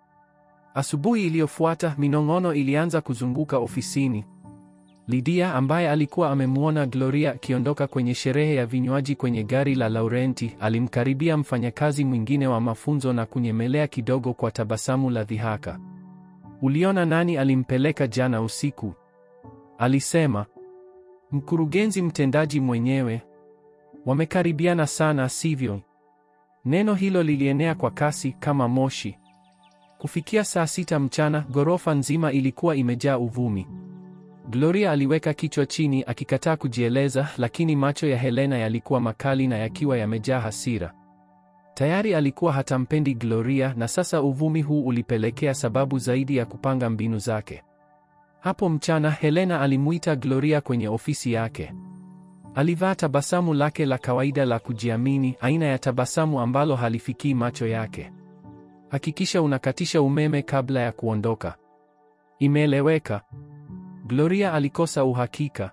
Asubuhi iliyofuata, minong'ono ilianza kuzunguka ofisini. Lydia, ambaye alikuwa amemwona Gloria akiondoka kwenye sherehe ya vinywaji kwenye gari la Laurenti, alimkaribia mfanyakazi mwingine wa mafunzo na kunyemelea kidogo kwa tabasamu la dhihaka. Uliona nani alimpeleka jana usiku? Alisema. Mkurugenzi mtendaji mwenyewe. Wamekaribiana sana, sivyo? Neno hilo lilienea kwa kasi kama moshi. Kufikia saa 6 mchana, ghorofa nzima ilikuwa imejaa uvumi. Gloria aliweka kichwa chini akikataa kujieleza, lakini macho ya Helena yalikuwa makali na yakiwa yamejaa hasira. Tayari alikuwa hatampendi Gloria, na sasa uvumi huu ulipelekea sababu zaidi ya kupanga mbinu zake. Hapo mchana, Helena alimuita Gloria kwenye ofisi yake. Alivaa tabasamu lake la kawaida la kujiamini, aina ya tabasamu ambalo halifikii macho yake. Hakikisha unakatisha umeme kabla ya kuondoka. Imeeleweka? Gloria alikosa uhakika.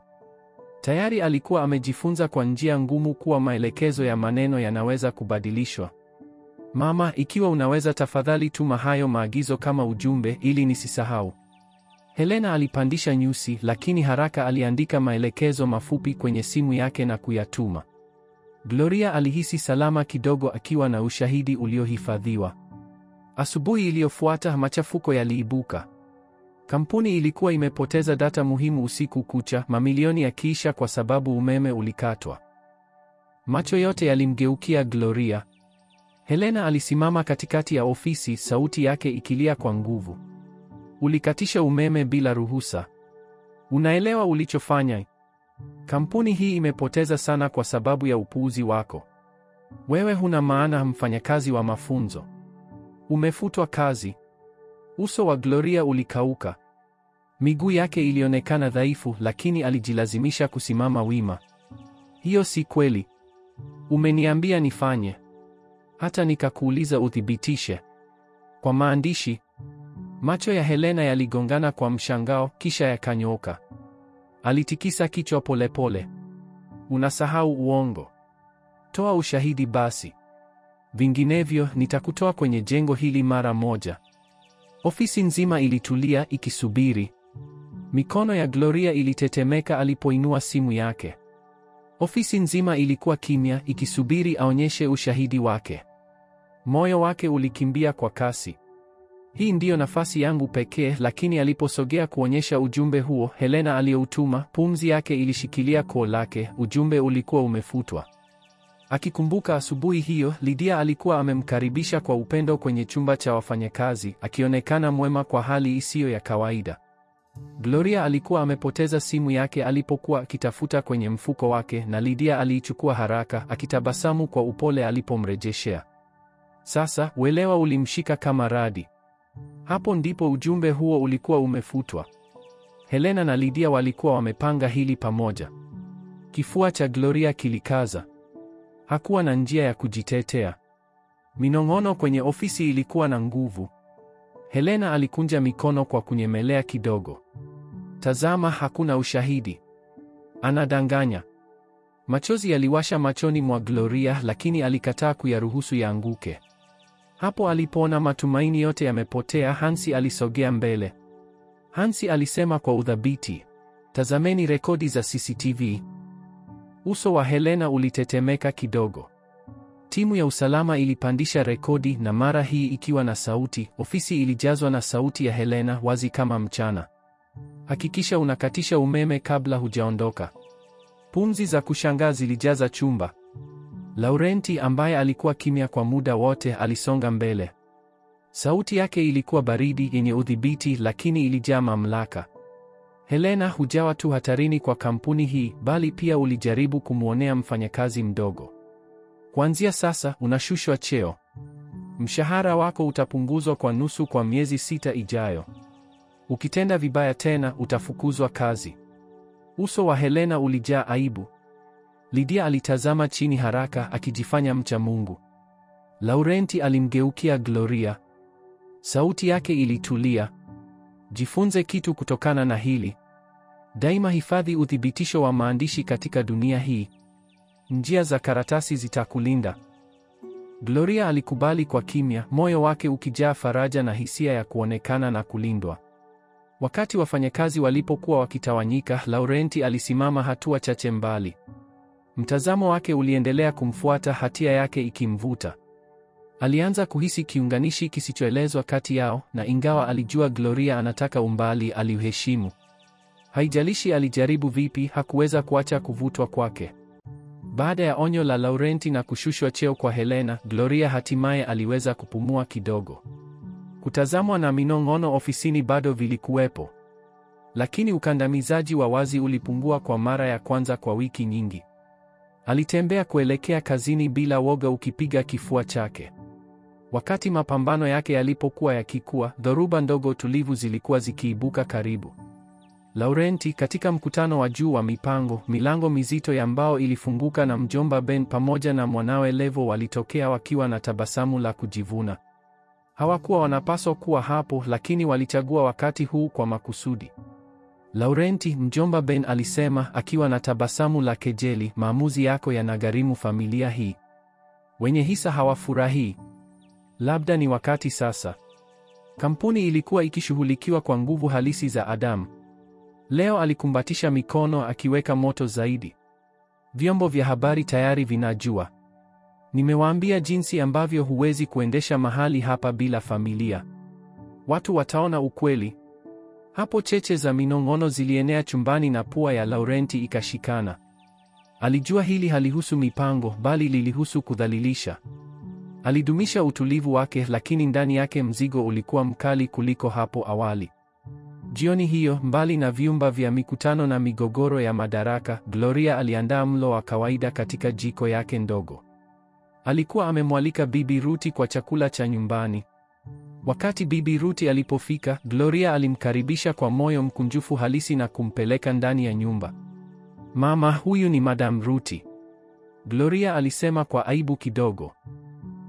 Tayari alikuwa amejifunza kwa njia ngumu kuwa maelekezo ya maneno yanaweza kubadilishwa. Mama, ikiwa unaweza tafadhali tuma hayo maagizo kama ujumbe ili nisisahau. Helena alipandisha nyusi, lakini haraka aliandika maelekezo mafupi kwenye simu yake na kuyatuma. Gloria alihisi salama kidogo akiwa na ushahidi uliohifadhiwa. Asubuhi iliyofuata, machafuko yaliibuka. Kampuni ilikuwa imepoteza data muhimu usiku kucha, mamilioni yakiisha kwa sababu umeme ulikatwa. Macho yote yalimgeukia Gloria. Helena alisimama katikati ya ofisi, sauti yake ikilia kwa nguvu. Ulikatisha umeme bila ruhusa. Unaelewa ulichofanya? Kampuni hii imepoteza sana kwa sababu ya upuuzi wako. Wewe huna maana, mfanyakazi wa mafunzo. Umefutwa kazi. Uso wa Gloria ulikauka. Miguu yake ilionekana dhaifu, lakini alijilazimisha kusimama wima. Hiyo si kweli. Umeniambia nifanye. Hata nikakuuliza uthibitishe. Kwa maandishi. Macho ya Helena yaligongana kwa mshangao, kisha yakanyooka. Alitikisa kichwa polepole. Unasahau uongo. Toa ushahidi basi. Vinginevyo nitakutoa kwenye jengo hili mara moja. Ofisi nzima ilitulia ikisubiri. Mikono ya Gloria ilitetemeka alipoinua simu yake. Ofisi nzima ilikuwa kimya ikisubiri aonyeshe ushahidi wake. Moyo wake ulikimbia kwa kasi. Hii ndiyo nafasi yangu pekee, lakini aliposogea kuonyesha ujumbe huo, Helena aliyoutuma, pumzi yake ilishikilia koo lake, ujumbe ulikuwa umefutwa. Akikumbuka asubuhi hiyo, Lydia alikuwa amemkaribisha kwa upendo kwenye chumba cha wafanyakazi, akionekana mwema kwa hali isiyo ya kawaida. Gloria alikuwa amepoteza simu yake alipokuwa akitafuta kwenye mfuko wake, na Lydia aliichukua haraka, akitabasamu kwa upole alipomrejeshea. Sasa, uelewa ulimshika kama radi. Hapo ndipo ujumbe huo ulikuwa umefutwa. Helena na Lydia walikuwa wamepanga hili pamoja. Kifua cha Gloria kilikaza. Hakuwa na njia ya kujitetea. Minong'ono kwenye ofisi ilikuwa na nguvu. Helena alikunja mikono kwa kunyemelea kidogo. Tazama, hakuna ushahidi. Anadanganya. Machozi yaliwasha machoni mwa Gloria, lakini alikataa kuyaruhusu yaanguke. Hapo alipoona matumaini yote yamepotea, Hansi alisogea mbele. Hansi alisema kwa udhabiti, tazameni rekodi za CCTV. Uso wa Helena ulitetemeka kidogo. Timu ya usalama ilipandisha rekodi, na mara hii ikiwa na sauti. Ofisi ilijazwa na sauti ya Helena, wazi kama mchana. Hakikisha unakatisha umeme kabla hujaondoka. Pumzi za kushangaa zilijaza chumba. Laurenti, ambaye alikuwa kimya kwa muda wote, alisonga mbele. Sauti yake ilikuwa baridi, yenye udhibiti, lakini ilijaa mamlaka. Helena, hujawa tu hatarini kwa kampuni hii, bali pia ulijaribu kumwonea mfanyakazi mdogo. Kuanzia sasa, unashushwa cheo. Mshahara wako utapunguzwa kwa nusu kwa miezi 6 ijayo. Ukitenda vibaya tena, utafukuzwa kazi. Uso wa Helena ulijaa aibu. Lydia alitazama chini haraka, akijifanya mcha Mungu. Laurenti alimgeukia Gloria. Sauti yake ilitulia. Jifunze kitu kutokana na hili. Daima hifadhi uthibitisho wa maandishi katika dunia hii. Njia za karatasi zitakulinda. Gloria alikubali kwa kimya, moyo wake ukijaa faraja na hisia ya kuonekana na kulindwa. Wakati wafanyakazi walipokuwa wakitawanyika, Laurenti alisimama hatua chache mbali. Mtazamo wake uliendelea kumfuata, hatia yake ikimvuta. Alianza kuhisi kiunganishi kisichoelezwa kati yao, na ingawa alijua Gloria anataka umbali, aliuheshimu. Haijalishi alijaribu vipi, hakuweza kuacha kuvutwa kwake. Baada ya onyo la Laurenti na kushushwa cheo kwa Helena, Gloria hatimaye aliweza kupumua kidogo. Kutazamwa na minong'ono ofisini bado vilikuwepo. Lakini ukandamizaji wa wazi ulipungua kwa mara ya kwanza kwa wiki nyingi. Alitembea kuelekea kazini bila woga ukipiga kifua chake. Wakati mapambano yake yalipokuwa yakikua, dhoruba ndogo tulivu zilikuwa zikiibuka karibu. Laurenti, katika mkutano wa juu wa mipango, milango mizito ya mbao ilifunguka na mjomba Ben pamoja na mwanawe Levo walitokea wakiwa na tabasamu la kujivuna. Hawakuwa wanapaswa kuwa hapo, lakini walichagua wakati huu kwa makusudi. Laurenti, mjomba Ben alisema akiwa na tabasamu la kejeli, maamuzi yako yanagharimu familia hii. Wenye hisa hawafurahii. Labda ni wakati sasa. Kampuni ilikuwa ikishughulikiwa kwa nguvu halisi za Adamu. Leo alikumbatisha mikono akiweka moto zaidi. Vyombo vya habari tayari vinajua. Nimewaambia jinsi ambavyo huwezi kuendesha mahali hapa bila familia. Watu wataona ukweli. Hapo cheche za minong'ono zilienea chumbani na pua ya Laurenti ikashikana. Alijua hili halihusu mipango, bali lilihusu kudhalilisha. Alidumisha utulivu wake, lakini ndani yake mzigo ulikuwa mkali kuliko hapo awali. Jioni hiyo, mbali na vyumba vya mikutano na migogoro ya madaraka, Gloria aliandaa mlo wa kawaida katika jiko yake ndogo. Alikuwa amemwalika Bibi Ruti kwa chakula cha nyumbani. Wakati Bibi Ruti alipofika, Gloria alimkaribisha kwa moyo mkunjufu halisi na kumpeleka ndani ya nyumba. Mama, huyu ni Madam Ruti, Gloria alisema kwa aibu kidogo.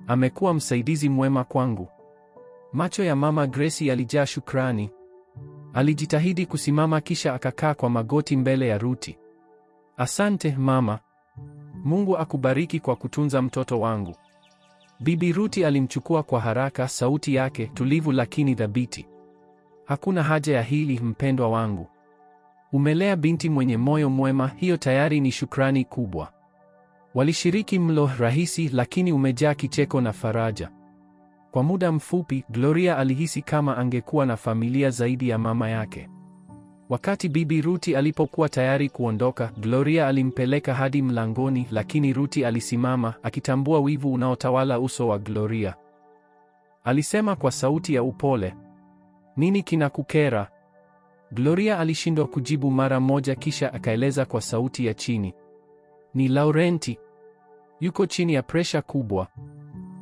Amekuwa msaidizi mwema kwangu. Macho ya Mama Grace yalijaa shukrani. Alijitahidi kusimama kisha akakaa kwa magoti mbele ya Ruti. Asante mama. Mungu akubariki kwa kutunza mtoto wangu. Bibi Ruti alimchukua kwa haraka, sauti yake tulivu lakini thabiti. Hakuna haja ya hili mpendwa wangu. Umelea binti mwenye moyo mwema, hiyo tayari ni shukrani kubwa. Walishiriki mlo rahisi lakini umejaa kicheko na faraja. Kwa muda mfupi, Gloria alihisi kama angekuwa na familia zaidi ya mama yake. Wakati Bibi Ruti alipokuwa tayari kuondoka, Gloria alimpeleka hadi mlangoni, lakini Ruti alisimama, akitambua wivu unaotawala uso wa Gloria. Alisema kwa sauti ya upole, "Nini kinakukera?" Gloria alishindwa kujibu mara moja, kisha akaeleza kwa sauti ya chini, "Ni Laurenti. Yuko chini ya presha kubwa.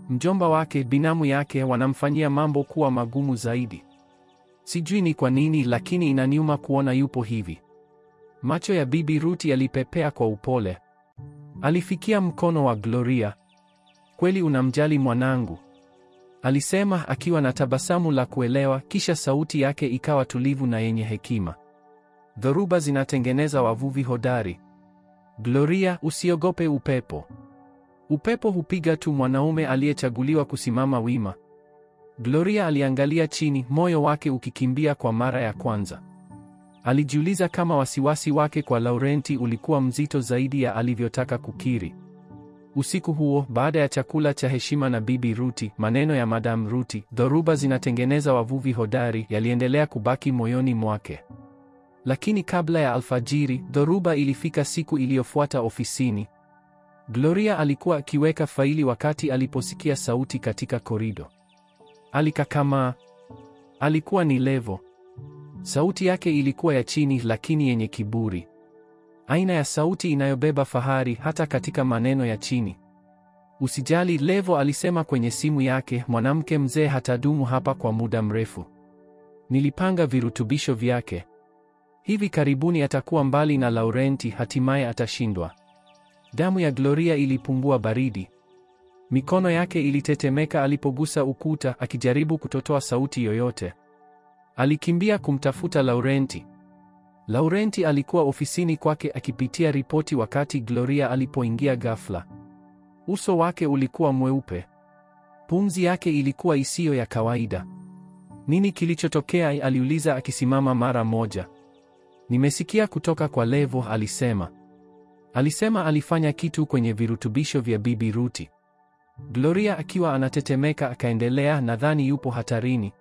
Mjomba wake, binamu yake wanamfanyia mambo kuwa magumu zaidi. Sijui ni kwa nini, lakini inaniuma kuona yupo hivi." Macho ya Bibi Ruti yalipepea kwa upole. Alifikia mkono wa Gloria. "Kweli unamjali mwanangu?" alisema akiwa na tabasamu la kuelewa, kisha sauti yake ikawa tulivu na yenye hekima. "Dhoruba zinatengeneza wavuvi hodari. Gloria, usiogope upepo. Upepo hupiga tu mwanaume aliyechaguliwa kusimama wima." Gloria aliangalia chini, moyo wake ukikimbia kwa mara ya kwanza. Alijiuliza kama wasiwasi wake kwa Laurenti ulikuwa mzito zaidi ya alivyotaka kukiri. Usiku huo, baada ya chakula cha heshima na Bibi Ruti, maneno ya Madam Ruti, dhoruba zinatengeneza wavuvi hodari, yaliendelea kubaki moyoni mwake. Lakini kabla ya alfajiri, dhoruba ilifika siku iliyofuata ofisini. Gloria alikuwa akiweka faili wakati aliposikia sauti katika korido. Alikakamaa. Alikuwa ni Levo. Sauti yake ilikuwa ya chini lakini yenye kiburi. Aina ya sauti inayobeba fahari hata katika maneno ya chini. "Usijali," Levo alisema kwenye simu yake, "mwanamke mzee hatadumu hapa kwa muda mrefu. Nilipanga virutubisho vyake. Hivi karibuni atakuwa mbali na Laurenti, hatimaye atashindwa." Damu ya Gloria ilipungua baridi. Mikono yake ilitetemeka alipogusa ukuta, akijaribu kutotoa sauti yoyote. Alikimbia kumtafuta Laurenti. Laurenti alikuwa ofisini kwake akipitia ripoti wakati Gloria alipoingia ghafla. Uso wake ulikuwa mweupe. Pumzi yake ilikuwa isiyo ya kawaida. "Nini kilichotokea?" aliuliza akisimama mara moja. "Nimesikia kutoka kwa Levo," alisema. Alisema alifanya kitu kwenye virutubisho vya Bibi Ruti. Gloria akiwa anatetemeka akaendelea, "Nadhani yupo hatarini."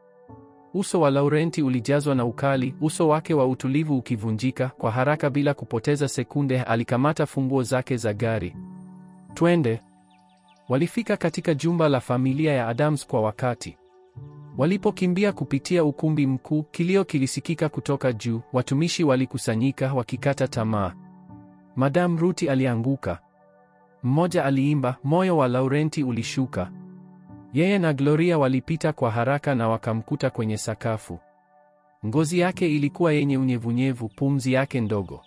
Uso wa Laurenti ulijazwa na ukali, uso wake wa utulivu ukivunjika. Kwa haraka bila kupoteza sekunde, alikamata funguo zake za gari. "Twende." Walifika katika jumba la familia ya Adams kwa wakati. Walipokimbia kupitia ukumbi mkuu, kilio kilisikika kutoka juu. Watumishi walikusanyika wakikata tamaa. Madam Ruti alianguka. Mmoja aliimba, moyo wa Laurenti ulishuka. Yeye na Gloria walipita kwa haraka na wakamkuta kwenye sakafu. Ngozi yake ilikuwa yenye unyevunyevu, pumzi yake ndogo.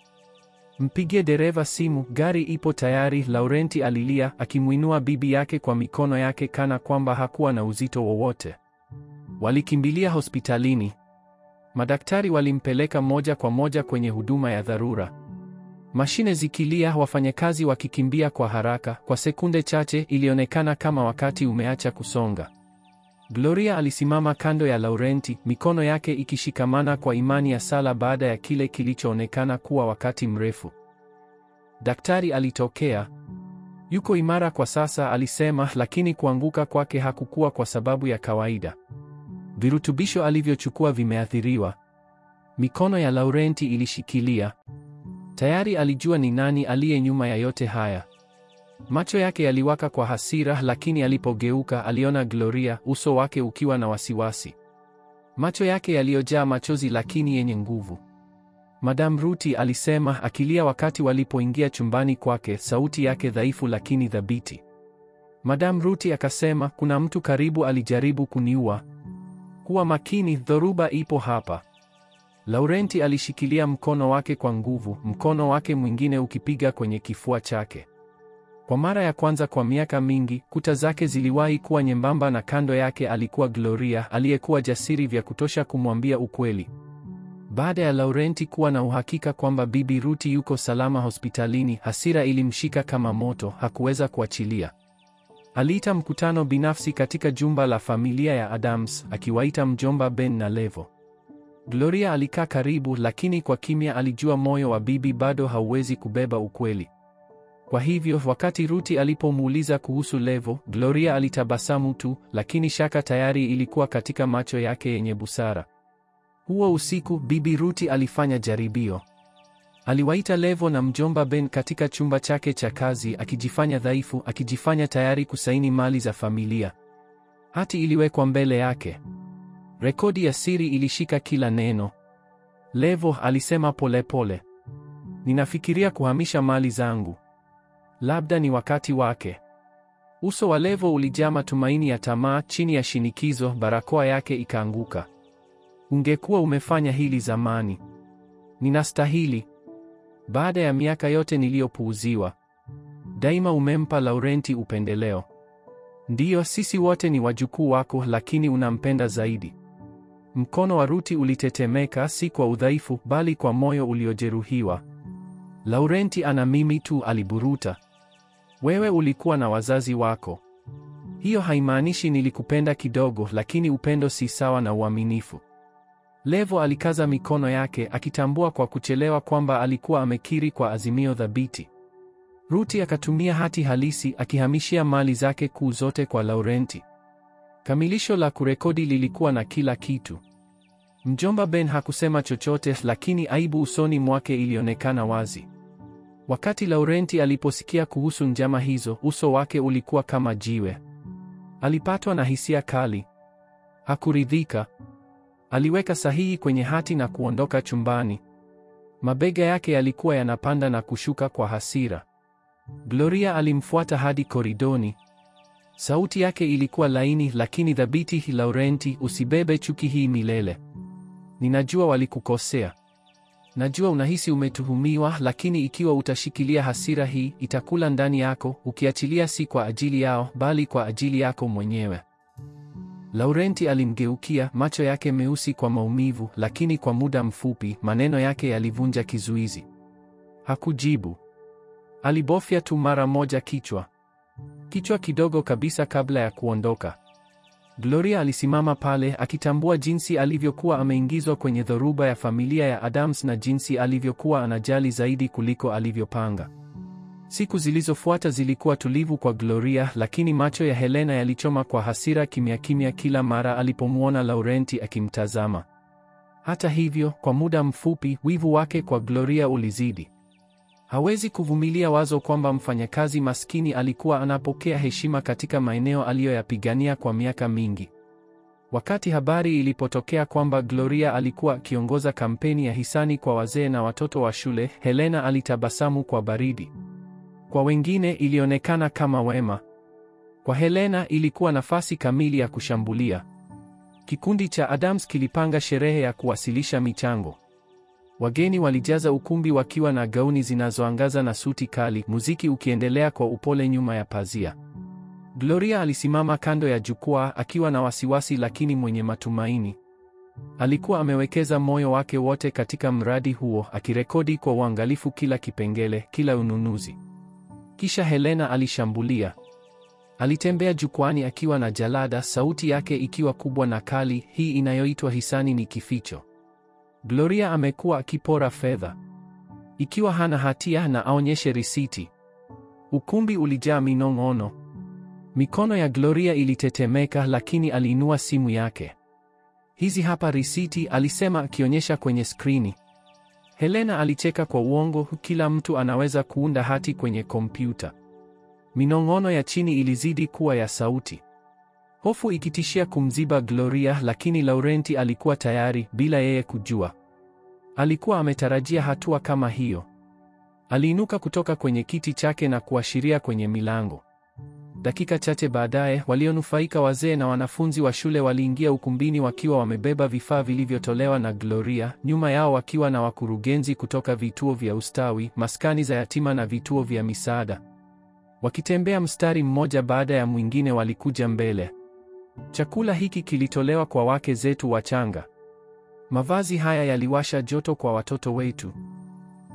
"Mpigie dereva simu, gari ipo tayari," Laurenti alilia, akimwinua bibi yake kwa mikono yake kana kwamba hakuwa na uzito wowote. Walikimbilia hospitalini. Madaktari walimpeleka moja kwa moja kwenye huduma ya dharura. Mashine zikilia, wafanyakazi wakikimbia kwa haraka. Kwa sekunde chache ilionekana kama wakati umeacha kusonga. Gloria alisimama kando ya Laurenti, mikono yake ikishikamana kwa imani ya sala baada ya kile kilichoonekana kuwa wakati mrefu. Daktari alitokea. "Yuko imara kwa sasa," alisema, lakini kuanguka kwake hakukuwa kwa sababu ya kawaida. Virutubisho alivyochukua vimeathiriwa. Mikono ya Laurenti ilishikilia. Tayari alijua ni nani aliye nyuma ya yote haya. Macho yake yaliwaka kwa hasira, lakini alipogeuka aliona Gloria, uso wake ukiwa na wasiwasi. Macho yake yaliyojaa machozi lakini yenye nguvu. "Madam Ruti," alisema akilia wakati walipoingia chumbani kwake, sauti yake dhaifu lakini thabiti. Madam Ruti akasema, "Kuna mtu karibu alijaribu kuniua." Kuwa makini, dhoruba ipo hapa. Laurenti alishikilia mkono wake kwa nguvu, mkono wake mwingine ukipiga kwenye kifua chake. Kwa mara ya kwanza kwa miaka mingi, kuta zake ziliwahi kuwa nyembamba na kando yake alikuwa Gloria, aliyekuwa jasiri vya kutosha kumwambia ukweli. Baada ya Laurenti kuwa na uhakika kwamba Bibi Ruti yuko salama hospitalini, hasira ilimshika kama moto, hakuweza kuachilia. Aliita mkutano binafsi katika jumba la familia ya Adams, akiwaita mjomba Ben na Levo. Gloria alikaa karibu, lakini kwa kimya alijua moyo wa bibi bado hauwezi kubeba ukweli. Kwa hivyo, wakati Ruti alipomuuliza kuhusu Levo, Gloria alitabasamu tu, lakini shaka tayari ilikuwa katika macho yake yenye busara. Huo usiku, Bibi Ruti alifanya jaribio. Aliwaita Levo na mjomba Ben katika chumba chake cha kazi, akijifanya dhaifu, akijifanya tayari kusaini mali za familia. Hati iliwekwa mbele yake. Rekodi ya siri ilishika kila neno. Levo alisema polepole, ninafikiria kuhamisha mali zangu. Labda ni wakati wake. Uso wa Levo ulijaa matumaini ya tamaa. Chini ya shinikizo, barakoa yake ikaanguka. Ungekuwa umefanya hili zamani. Ninastahili. Baada ya miaka yote niliyopuuziwa. Daima umempa Laurenti upendeleo. Ndiyo, sisi wote ni wajukuu wako, lakini unampenda zaidi. Mkono wa Ruti ulitetemeka, si kwa udhaifu, bali kwa moyo uliojeruhiwa. Laurenti ana mimi tu, aliburuta. Wewe ulikuwa na wazazi wako. Hiyo haimaanishi nilikupenda kidogo, lakini upendo si sawa na uaminifu. Levo alikaza mikono yake, akitambua kwa kuchelewa kwamba alikuwa amekiri kwa azimio thabiti. Ruti akatumia hati halisi, akihamishia mali zake kuu zote kwa Laurenti. Kamilisho la kurekodi lilikuwa na kila kitu. Mjomba Ben hakusema chochote, lakini aibu usoni mwake ilionekana wazi. Wakati Laurenti aliposikia kuhusu njama hizo, uso wake ulikuwa kama jiwe. Alipatwa na hisia kali. Hakuridhika. Aliweka sahihi kwenye hati na kuondoka chumbani. Mabega yake yalikuwa yanapanda na kushuka kwa hasira. Gloria alimfuata hadi koridoni. Sauti yake ilikuwa laini lakini thabiti. Laurenti, usibebe chuki hii milele. Ninajua walikukosea. Najua unahisi umetuhumiwa, lakini ikiwa utashikilia hasira hii, itakula ndani yako, ukiachilia si kwa ajili yao, bali kwa ajili yako mwenyewe. Laurenti alimgeukia, macho yake meusi kwa maumivu, lakini kwa muda mfupi, maneno yake yalivunja kizuizi. Hakujibu. Alibofya tu mara moja kichwa. Kichwa kidogo kabisa kabla ya kuondoka. Gloria alisimama pale, akitambua jinsi alivyokuwa ameingizwa kwenye dhoruba ya familia ya Adams na jinsi alivyokuwa anajali zaidi kuliko alivyopanga. Siku zilizofuata zilikuwa tulivu kwa Gloria, lakini macho ya Helena yalichoma kwa hasira kimya kimya kila mara alipomwona Laurenti akimtazama. Hata hivyo, kwa muda mfupi, wivu wake kwa Gloria ulizidi. Hawezi kuvumilia wazo kwamba mfanyakazi maskini alikuwa anapokea heshima katika maeneo aliyoyapigania kwa miaka mingi. Wakati habari ilipotokea kwamba Gloria alikuwa akiongoza kampeni ya hisani kwa wazee na watoto wa shule, Helena alitabasamu kwa baridi. Kwa wengine ilionekana kama wema. Kwa Helena ilikuwa nafasi kamili ya kushambulia. Kikundi cha Adams kilipanga sherehe ya kuwasilisha michango. Wageni walijaza ukumbi wakiwa na gauni zinazoangaza na suti kali, muziki ukiendelea kwa upole nyuma ya pazia. Gloria alisimama kando ya jukwaa akiwa na wasiwasi lakini mwenye matumaini. Alikuwa amewekeza moyo wake wote katika mradi huo, akirekodi kwa uangalifu kila kipengele, kila ununuzi. Kisha Helena alishambulia. Alitembea jukwani akiwa na jalada, sauti yake ikiwa kubwa na kali, hii inayoitwa hisani ni kificho. Gloria amekuwa akipora fedha. Ikiwa hana hatia na aonyeshe risiti. Ukumbi ulijaa minong'ono. Mikono ya Gloria ilitetemeka, lakini aliinua simu yake. Hizi hapa risiti, alisema akionyesha kwenye skrini. Helena alicheka kwa uongo, kila mtu anaweza kuunda hati kwenye kompyuta. Minong'ono ya chini ilizidi kuwa ya sauti. Hofu ikitishia kumziba Gloria, lakini Laurenti alikuwa tayari, bila yeye kujua. Alikuwa ametarajia hatua kama hiyo. Aliinuka kutoka kwenye kiti chake na kuashiria kwenye milango. Dakika chache baadaye, walionufaika wazee na wanafunzi wa shule waliingia ukumbini wakiwa wamebeba vifaa vilivyotolewa na Gloria, nyuma yao wakiwa na wakurugenzi kutoka vituo vya ustawi, maskani za yatima na vituo vya misaada. Wakitembea mstari mmoja baada ya mwingine walikuja mbele. Chakula hiki kilitolewa kwa wake zetu wachanga. Mavazi haya yaliwasha joto kwa watoto wetu.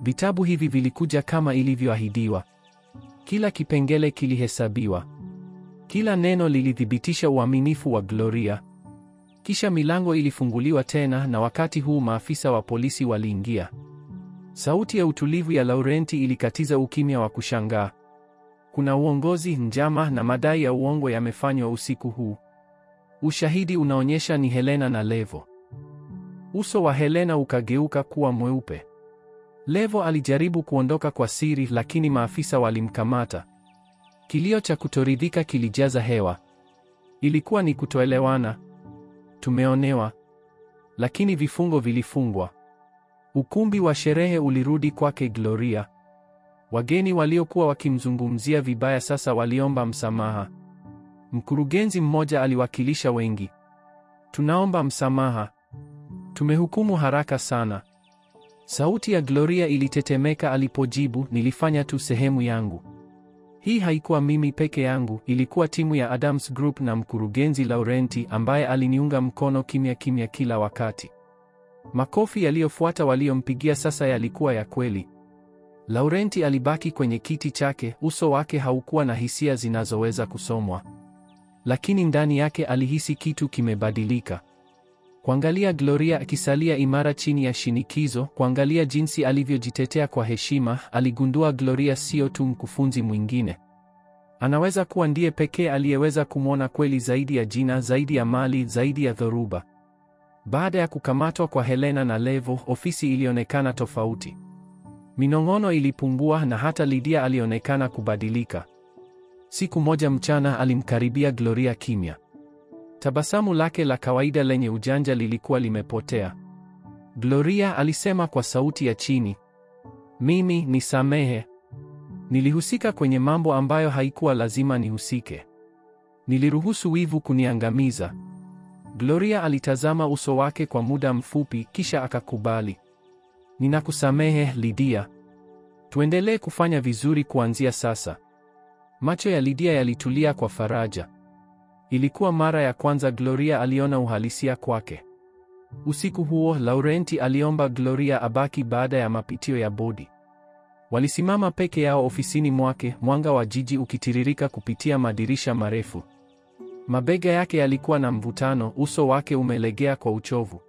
Vitabu hivi vilikuja kama ilivyoahidiwa. Kila kipengele kilihesabiwa. Kila neno lilithibitisha uaminifu wa Gloria. Kisha milango ilifunguliwa tena na wakati huu maafisa wa polisi waliingia. Sauti ya utulivu ya Laurenti ilikatiza ukimya wa kushangaa. Kuna uongozi, njama na madai ya uongo yamefanywa usiku huu. Ushahidi unaonyesha ni Helena na Levo. Uso wa Helena ukageuka kuwa mweupe. Levo alijaribu kuondoka kwa siri, lakini maafisa walimkamata. Kilio cha kutoridhika kilijaza hewa. Ilikuwa ni kutoelewana. Tumeonewa. Lakini vifungo vilifungwa. Ukumbi wa sherehe ulirudi kwake Gloria. Wageni waliokuwa wakimzungumzia vibaya sasa waliomba msamaha. Mkurugenzi mmoja aliwakilisha wengi. Tunaomba msamaha. Tumehukumu haraka sana. Sauti ya Gloria ilitetemeka alipojibu, nilifanya tu sehemu yangu. Hii haikuwa mimi peke yangu, ilikuwa timu ya Adams Group na mkurugenzi Laurenti ambaye aliniunga mkono kimya kimya kila wakati. Makofi yaliyofuata waliompigia sasa yalikuwa ya kweli. Laurenti alibaki kwenye kiti chake, uso wake haukuwa na hisia zinazoweza kusomwa. Lakini ndani yake alihisi kitu kimebadilika. Kuangalia Gloria akisalia imara chini ya shinikizo, kuangalia jinsi alivyojitetea kwa heshima, aligundua Gloria sio tu mkufunzi mwingine. Anaweza kuwa ndiye pekee aliyeweza kumwona kweli zaidi ya jina, zaidi ya mali, zaidi ya dhoruba. Baada ya kukamatwa kwa Helena na Levo, ofisi ilionekana tofauti. Minong'ono ilipungua na hata Lydia alionekana kubadilika. Siku moja mchana alimkaribia Gloria kimya. Tabasamu lake la kawaida lenye ujanja lilikuwa limepotea. Gloria alisema kwa sauti ya chini, mimi nisamehe. Nilihusika kwenye mambo ambayo haikuwa lazima nihusike. Niliruhusu wivu kuniangamiza. Gloria alitazama uso wake kwa muda mfupi, kisha akakubali. Ninakusamehe, Lydia. Tuendelee kufanya vizuri kuanzia sasa. Macho ya Lydia yalitulia kwa faraja. Ilikuwa mara ya kwanza Gloria aliona uhalisia kwake. Usiku huo, Laurenti aliomba Gloria abaki baada ya mapitio ya bodi. Walisimama peke yao ofisini mwake, mwanga wa jiji ukitiririka kupitia madirisha marefu. Mabega yake yalikuwa na mvutano, uso wake umelegea kwa uchovu.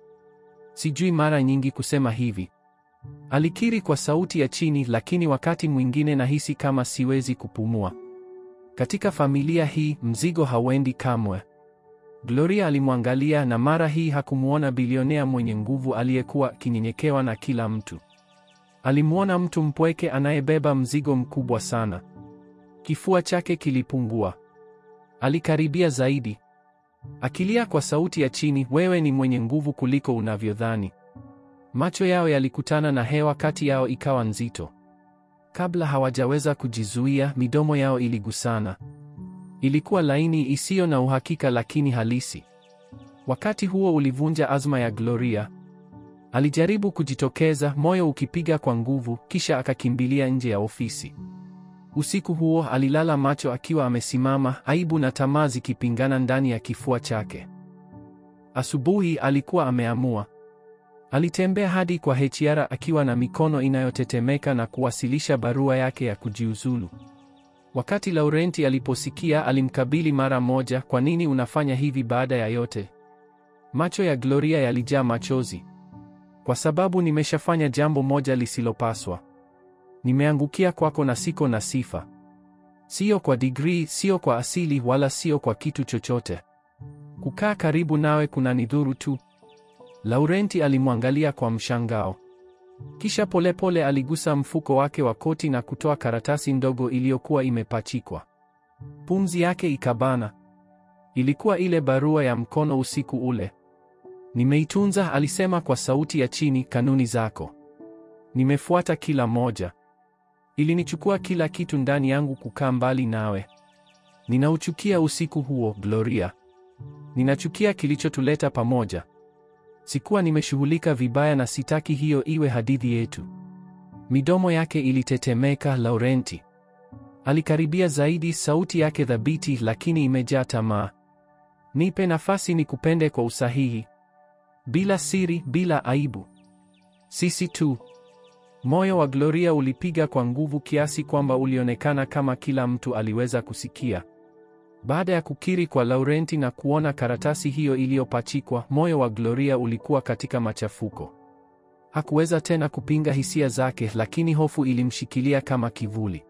Sijui mara nyingi kusema hivi, alikiri kwa sauti ya chini, lakini wakati mwingine nahisi kama siwezi kupumua. Katika familia hii, mzigo hauendi kamwe. Gloria alimwangalia na mara hii hakumuona bilionea mwenye nguvu aliyekuwa akinyenyekewa na kila mtu. Alimuona mtu mpweke anayebeba mzigo mkubwa sana. Kifua chake kilipungua. Alikaribia zaidi. Akilia kwa sauti ya chini, wewe ni mwenye nguvu kuliko unavyodhani. Macho yao yalikutana na hewa kati yao ikawa nzito. Kabla hawajaweza kujizuia, midomo yao iligusana. Ilikuwa laini, isiyo na uhakika, lakini halisi. Wakati huo ulivunja azma ya Gloria. Alijaribu kujitokeza, moyo ukipiga kwa nguvu, kisha akakimbilia nje ya ofisi. Usiku huo alilala macho akiwa amesimama, aibu na tamaa zikipingana ndani ya kifua chake. Asubuhi alikuwa ameamua. Alitembea hadi kwa HR akiwa na mikono inayotetemeka na kuwasilisha barua yake ya kujiuzulu. Wakati Laurenti aliposikia, alimkabili mara moja, kwa nini unafanya hivi baada ya yote? Macho ya Gloria yalijaa machozi. Kwa sababu nimeshafanya jambo moja lisilopaswa. Nimeangukia kwako na siko na sifa. Sio kwa degree, sio kwa asili, wala sio kwa kitu chochote. Kukaa karibu nawe kunanidhuru tu. Laurenti alimwangalia kwa mshangao. Kisha polepole aligusa mfuko wake wa koti na kutoa karatasi ndogo iliyokuwa imepachikwa. Pumzi yake ikabana. Ilikuwa ile barua ya mkono usiku ule. Nimeitunza, alisema kwa sauti ya chini, kanuni zako. Nimefuata kila moja. Ilinichukua kila kitu ndani yangu kukaa mbali nawe. Ninauchukia usiku huo, Gloria. Ninachukia kilichotuleta pamoja. Sikuwa nimeshughulika vibaya na sitaki hiyo iwe hadithi yetu. Midomo yake ilitetemeka. Laurenti alikaribia zaidi, sauti yake thabiti lakini imejaa tamaa. Nipe nafasi nikupende kwa usahihi. Bila siri, bila aibu. Sisi tu. Moyo wa Gloria ulipiga kwa nguvu kiasi kwamba ulionekana kama kila mtu aliweza kusikia. Baada ya kukiri kwa Laurenti na kuona karatasi hiyo iliyopachikwa, moyo wa Gloria ulikuwa katika machafuko. Hakuweza tena kupinga hisia zake, lakini hofu ilimshikilia kama kivuli.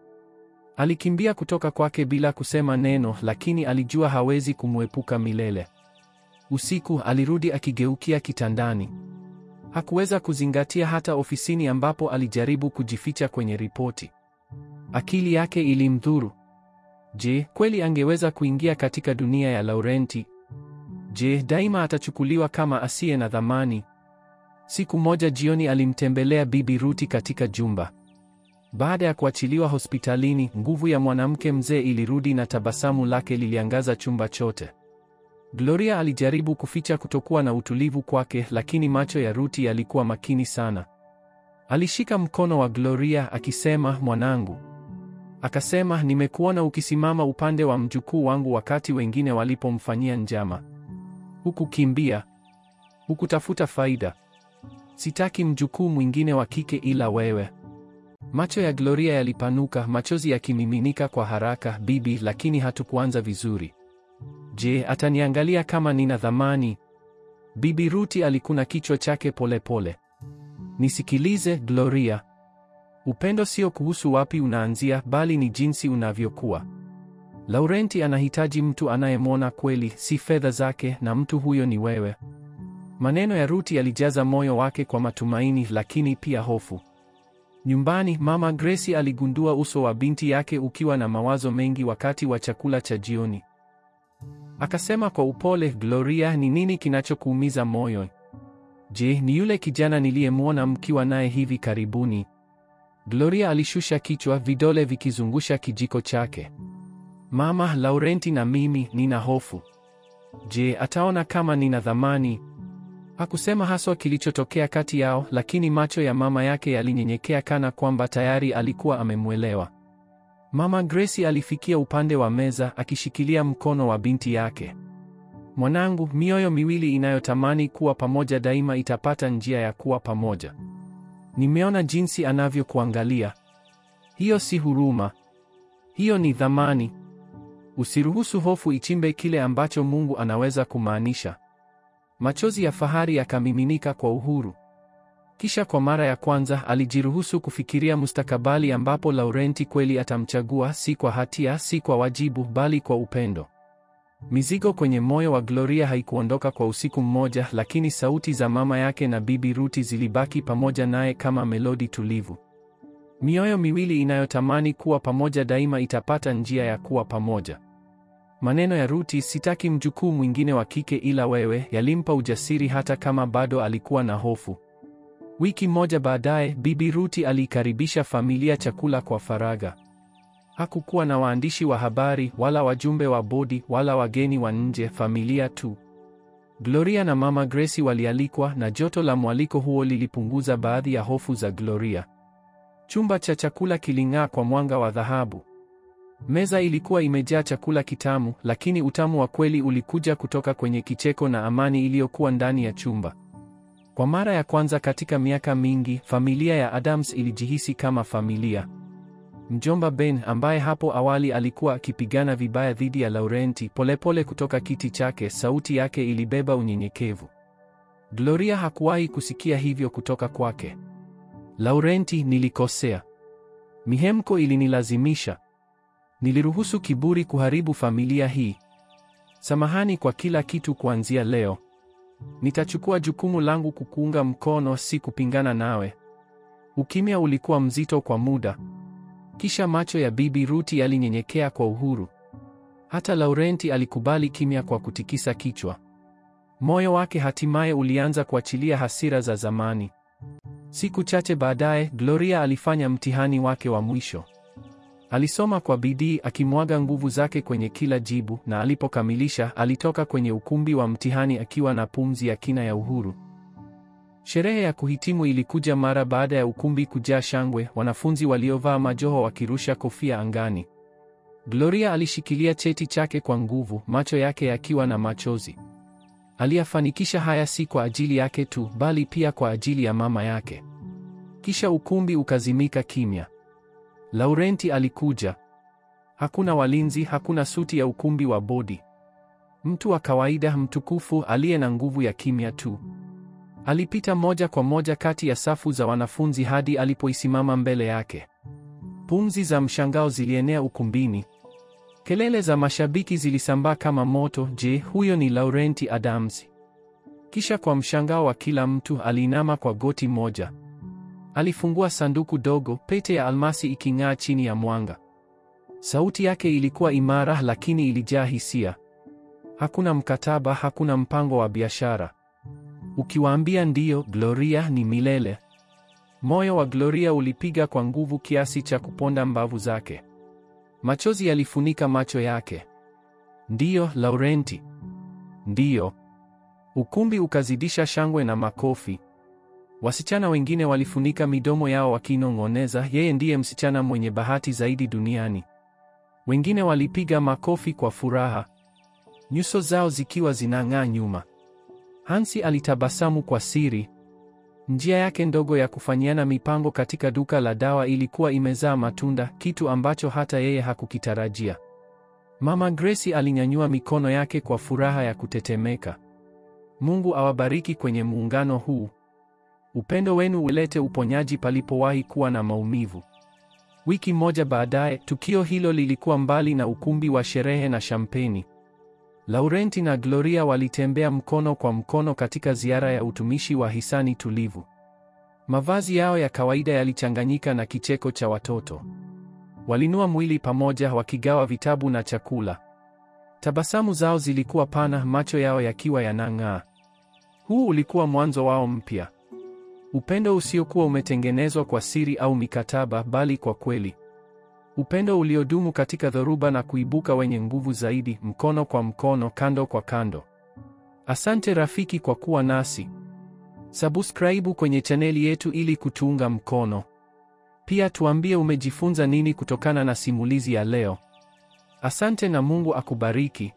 Alikimbia kutoka kwake bila kusema neno, lakini alijua hawezi kumwepuka milele. Usiku alirudi akigeukia kitandani. Hakuweza kuzingatia hata ofisini ambapo alijaribu kujificha kwenye ripoti. Akili yake ilimdhuru. Je, kweli angeweza kuingia katika dunia ya Laurenti? Je, daima atachukuliwa kama asiye na thamani? Siku moja jioni alimtembelea Bibi Ruti katika jumba. Baada ya kuachiliwa hospitalini, nguvu ya mwanamke mzee ilirudi na tabasamu lake liliangaza chumba chote. Gloria alijaribu kuficha kutokuwa na utulivu kwake, lakini macho ya Ruti yalikuwa makini sana. Alishika mkono wa Gloria akisema, mwanangu. Akasema, nimekuona ukisimama upande wa mjukuu wangu wakati wengine walipomfanyia njama. Hukukimbia. Hukutafuta faida. Sitaki mjukuu mwingine wa kike ila wewe. Macho ya Gloria yalipanuka, machozi yakimiminika kwa haraka. Bibi, lakini hatukuanza vizuri. Je, ataniangalia kama nina thamani? Bibi Ruti alikuna kichwa chake polepole. Nisikilize, Gloria. Upendo sio kuhusu wapi unaanzia, bali ni jinsi unavyokuwa. Laurenti anahitaji mtu anayemwona kweli, si fedha zake, na mtu huyo ni wewe. Maneno ya Ruti yalijaza moyo wake kwa matumaini, lakini pia hofu. Nyumbani, Mama Grace aligundua uso wa binti yake ukiwa na mawazo mengi wakati wa chakula cha jioni. Akasema kwa upole, Gloria, ni nini kinachokuumiza moyo? Je, ni yule kijana niliyemwona mkiwa naye hivi karibuni? Gloria alishusha kichwa, vidole vikizungusha kijiko chake. Mama, Laurenti na mimi, nina hofu. Je, ataona kama nina thamani? Hakusema haswa kilichotokea kati yao, lakini macho ya mama yake yalinyenyekea kana kwamba tayari alikuwa amemwelewa. Mama Grace alifikia upande wa meza akishikilia mkono wa binti yake. Mwanangu, mioyo miwili inayotamani kuwa pamoja daima itapata njia ya kuwa pamoja. Nimeona jinsi anavyokuangalia. Hiyo si huruma. Hiyo ni thamani. Usiruhusu hofu ichimbe kile ambacho Mungu anaweza kumaanisha. Machozi ya fahari yakamiminika kwa uhuru. Kisha kwa mara ya kwanza alijiruhusu kufikiria mustakabali ambapo Laurenti kweli atamchagua, si kwa hatia, si kwa wajibu, bali kwa upendo. Mizigo kwenye moyo wa Gloria haikuondoka kwa usiku mmoja, lakini sauti za mama yake na Bibi Ruti zilibaki pamoja naye kama melodi tulivu. Mioyo miwili inayotamani kuwa pamoja daima itapata njia ya kuwa pamoja. Maneno ya Ruti, sitaki mjukuu mwingine wa kike ila wewe, yalimpa ujasiri hata kama bado alikuwa na hofu. Wiki moja baadaye, Bibi Ruti alikaribisha familia chakula kwa faragha. Hakukuwa na waandishi wa habari, wala wajumbe wa bodi, wala wageni wa nje, familia tu. Gloria na Mama Grace walialikwa, na joto la mwaliko huo lilipunguza baadhi ya hofu za Gloria. Chumba cha chakula kiling'aa kwa mwanga wa dhahabu. Meza ilikuwa imejaa chakula kitamu, lakini utamu wa kweli ulikuja kutoka kwenye kicheko na amani iliyokuwa ndani ya chumba. Kwa mara ya kwanza katika miaka mingi, familia ya Adams ilijihisi kama familia. Mjomba Ben, ambaye hapo awali alikuwa akipigana vibaya dhidi ya Laurenti, polepole kutoka kiti chake, sauti yake ilibeba unyenyekevu. Gloria hakuwahi kusikia hivyo kutoka kwake. Laurenti, nilikosea. Mihemko ilinilazimisha. Niliruhusu kiburi kuharibu familia hii. Samahani kwa kila kitu kuanzia leo. Nitachukua jukumu langu kukuunga mkono, si kupingana nawe. Ukimya ulikuwa mzito kwa muda. Kisha macho ya Bibi Ruti yalinyenyekea kwa uhuru. Hata Laurenti alikubali kimya kwa kutikisa kichwa. Moyo wake hatimaye ulianza kuachilia hasira za zamani. Siku chache baadaye, Gloria alifanya mtihani wake wa mwisho. Alisoma kwa bidii akimwaga nguvu zake kwenye kila jibu, na alipokamilisha, alitoka kwenye ukumbi wa mtihani akiwa na pumzi ya kina ya uhuru. Sherehe ya kuhitimu ilikuja mara baada ya ukumbi kujaa shangwe, wanafunzi waliovaa majoho wakirusha kofia angani. Gloria alishikilia cheti chake kwa nguvu, macho yake yakiwa na machozi. Aliyafanikisha haya si kwa ajili yake tu, bali pia kwa ajili ya mama yake. Kisha ukumbi ukazimika kimya. Laurenti alikuja. Hakuna walinzi, hakuna suti ya ukumbi wa bodi. Mtu wa kawaida, mtukufu, aliye na nguvu ya kimya tu. Alipita moja kwa moja kati ya safu za wanafunzi hadi alipoisimama mbele yake. Pumzi za mshangao zilienea ukumbini. Kelele za mashabiki zilisambaa kama moto. Je, huyo ni Laurenti Adams? Kisha kwa mshangao wa kila mtu, aliinama kwa goti moja. Alifungua sanduku dogo, pete ya almasi iking'aa chini ya mwanga. Sauti yake ilikuwa imara lakini ilijaa hisia. Hakuna mkataba, hakuna mpango wa biashara. Ukiwaambia ndiyo, Gloria, ni milele. Moyo wa Gloria ulipiga kwa nguvu kiasi cha kuponda mbavu zake. Machozi yalifunika macho yake. Ndiyo, Laurenti. Ndiyo. Ukumbi ukazidisha shangwe na makofi. Wasichana wengine walifunika midomo yao wakinong'oneza, yeye ndiye msichana mwenye bahati zaidi duniani. Wengine walipiga makofi kwa furaha, nyuso zao zikiwa zinang'aa nyuma. Hansi alitabasamu kwa siri. Njia yake ndogo ya kufanyiana mipango katika duka la dawa ilikuwa imezaa matunda, kitu ambacho hata yeye hakukitarajia. Mama Gracie alinyanyua mikono yake kwa furaha ya kutetemeka. Mungu awabariki kwenye muungano huu. Upendo wenu ulete uponyaji palipowahi kuwa na maumivu. Wiki moja baadaye, tukio hilo lilikuwa mbali na ukumbi wa sherehe na shampeni. Laurenti na Gloria walitembea mkono kwa mkono katika ziara ya utumishi wa hisani tulivu. Mavazi yao ya kawaida yalichanganyika na kicheko cha watoto. Walinua mwili pamoja, wakigawa vitabu na chakula. Tabasamu zao zilikuwa pana, macho yao yakiwa yanang'aa. Huu ulikuwa mwanzo wao mpya. Upendo usiokuwa umetengenezwa kwa siri au mikataba, bali kwa kweli. Upendo uliodumu katika dhoruba na kuibuka wenye nguvu zaidi, mkono kwa mkono, kando kwa kando. Asante rafiki kwa kuwa nasi. Subscribe kwenye chaneli yetu ili kutuunga mkono. Pia tuambie umejifunza nini kutokana na simulizi ya leo. Asante na Mungu akubariki.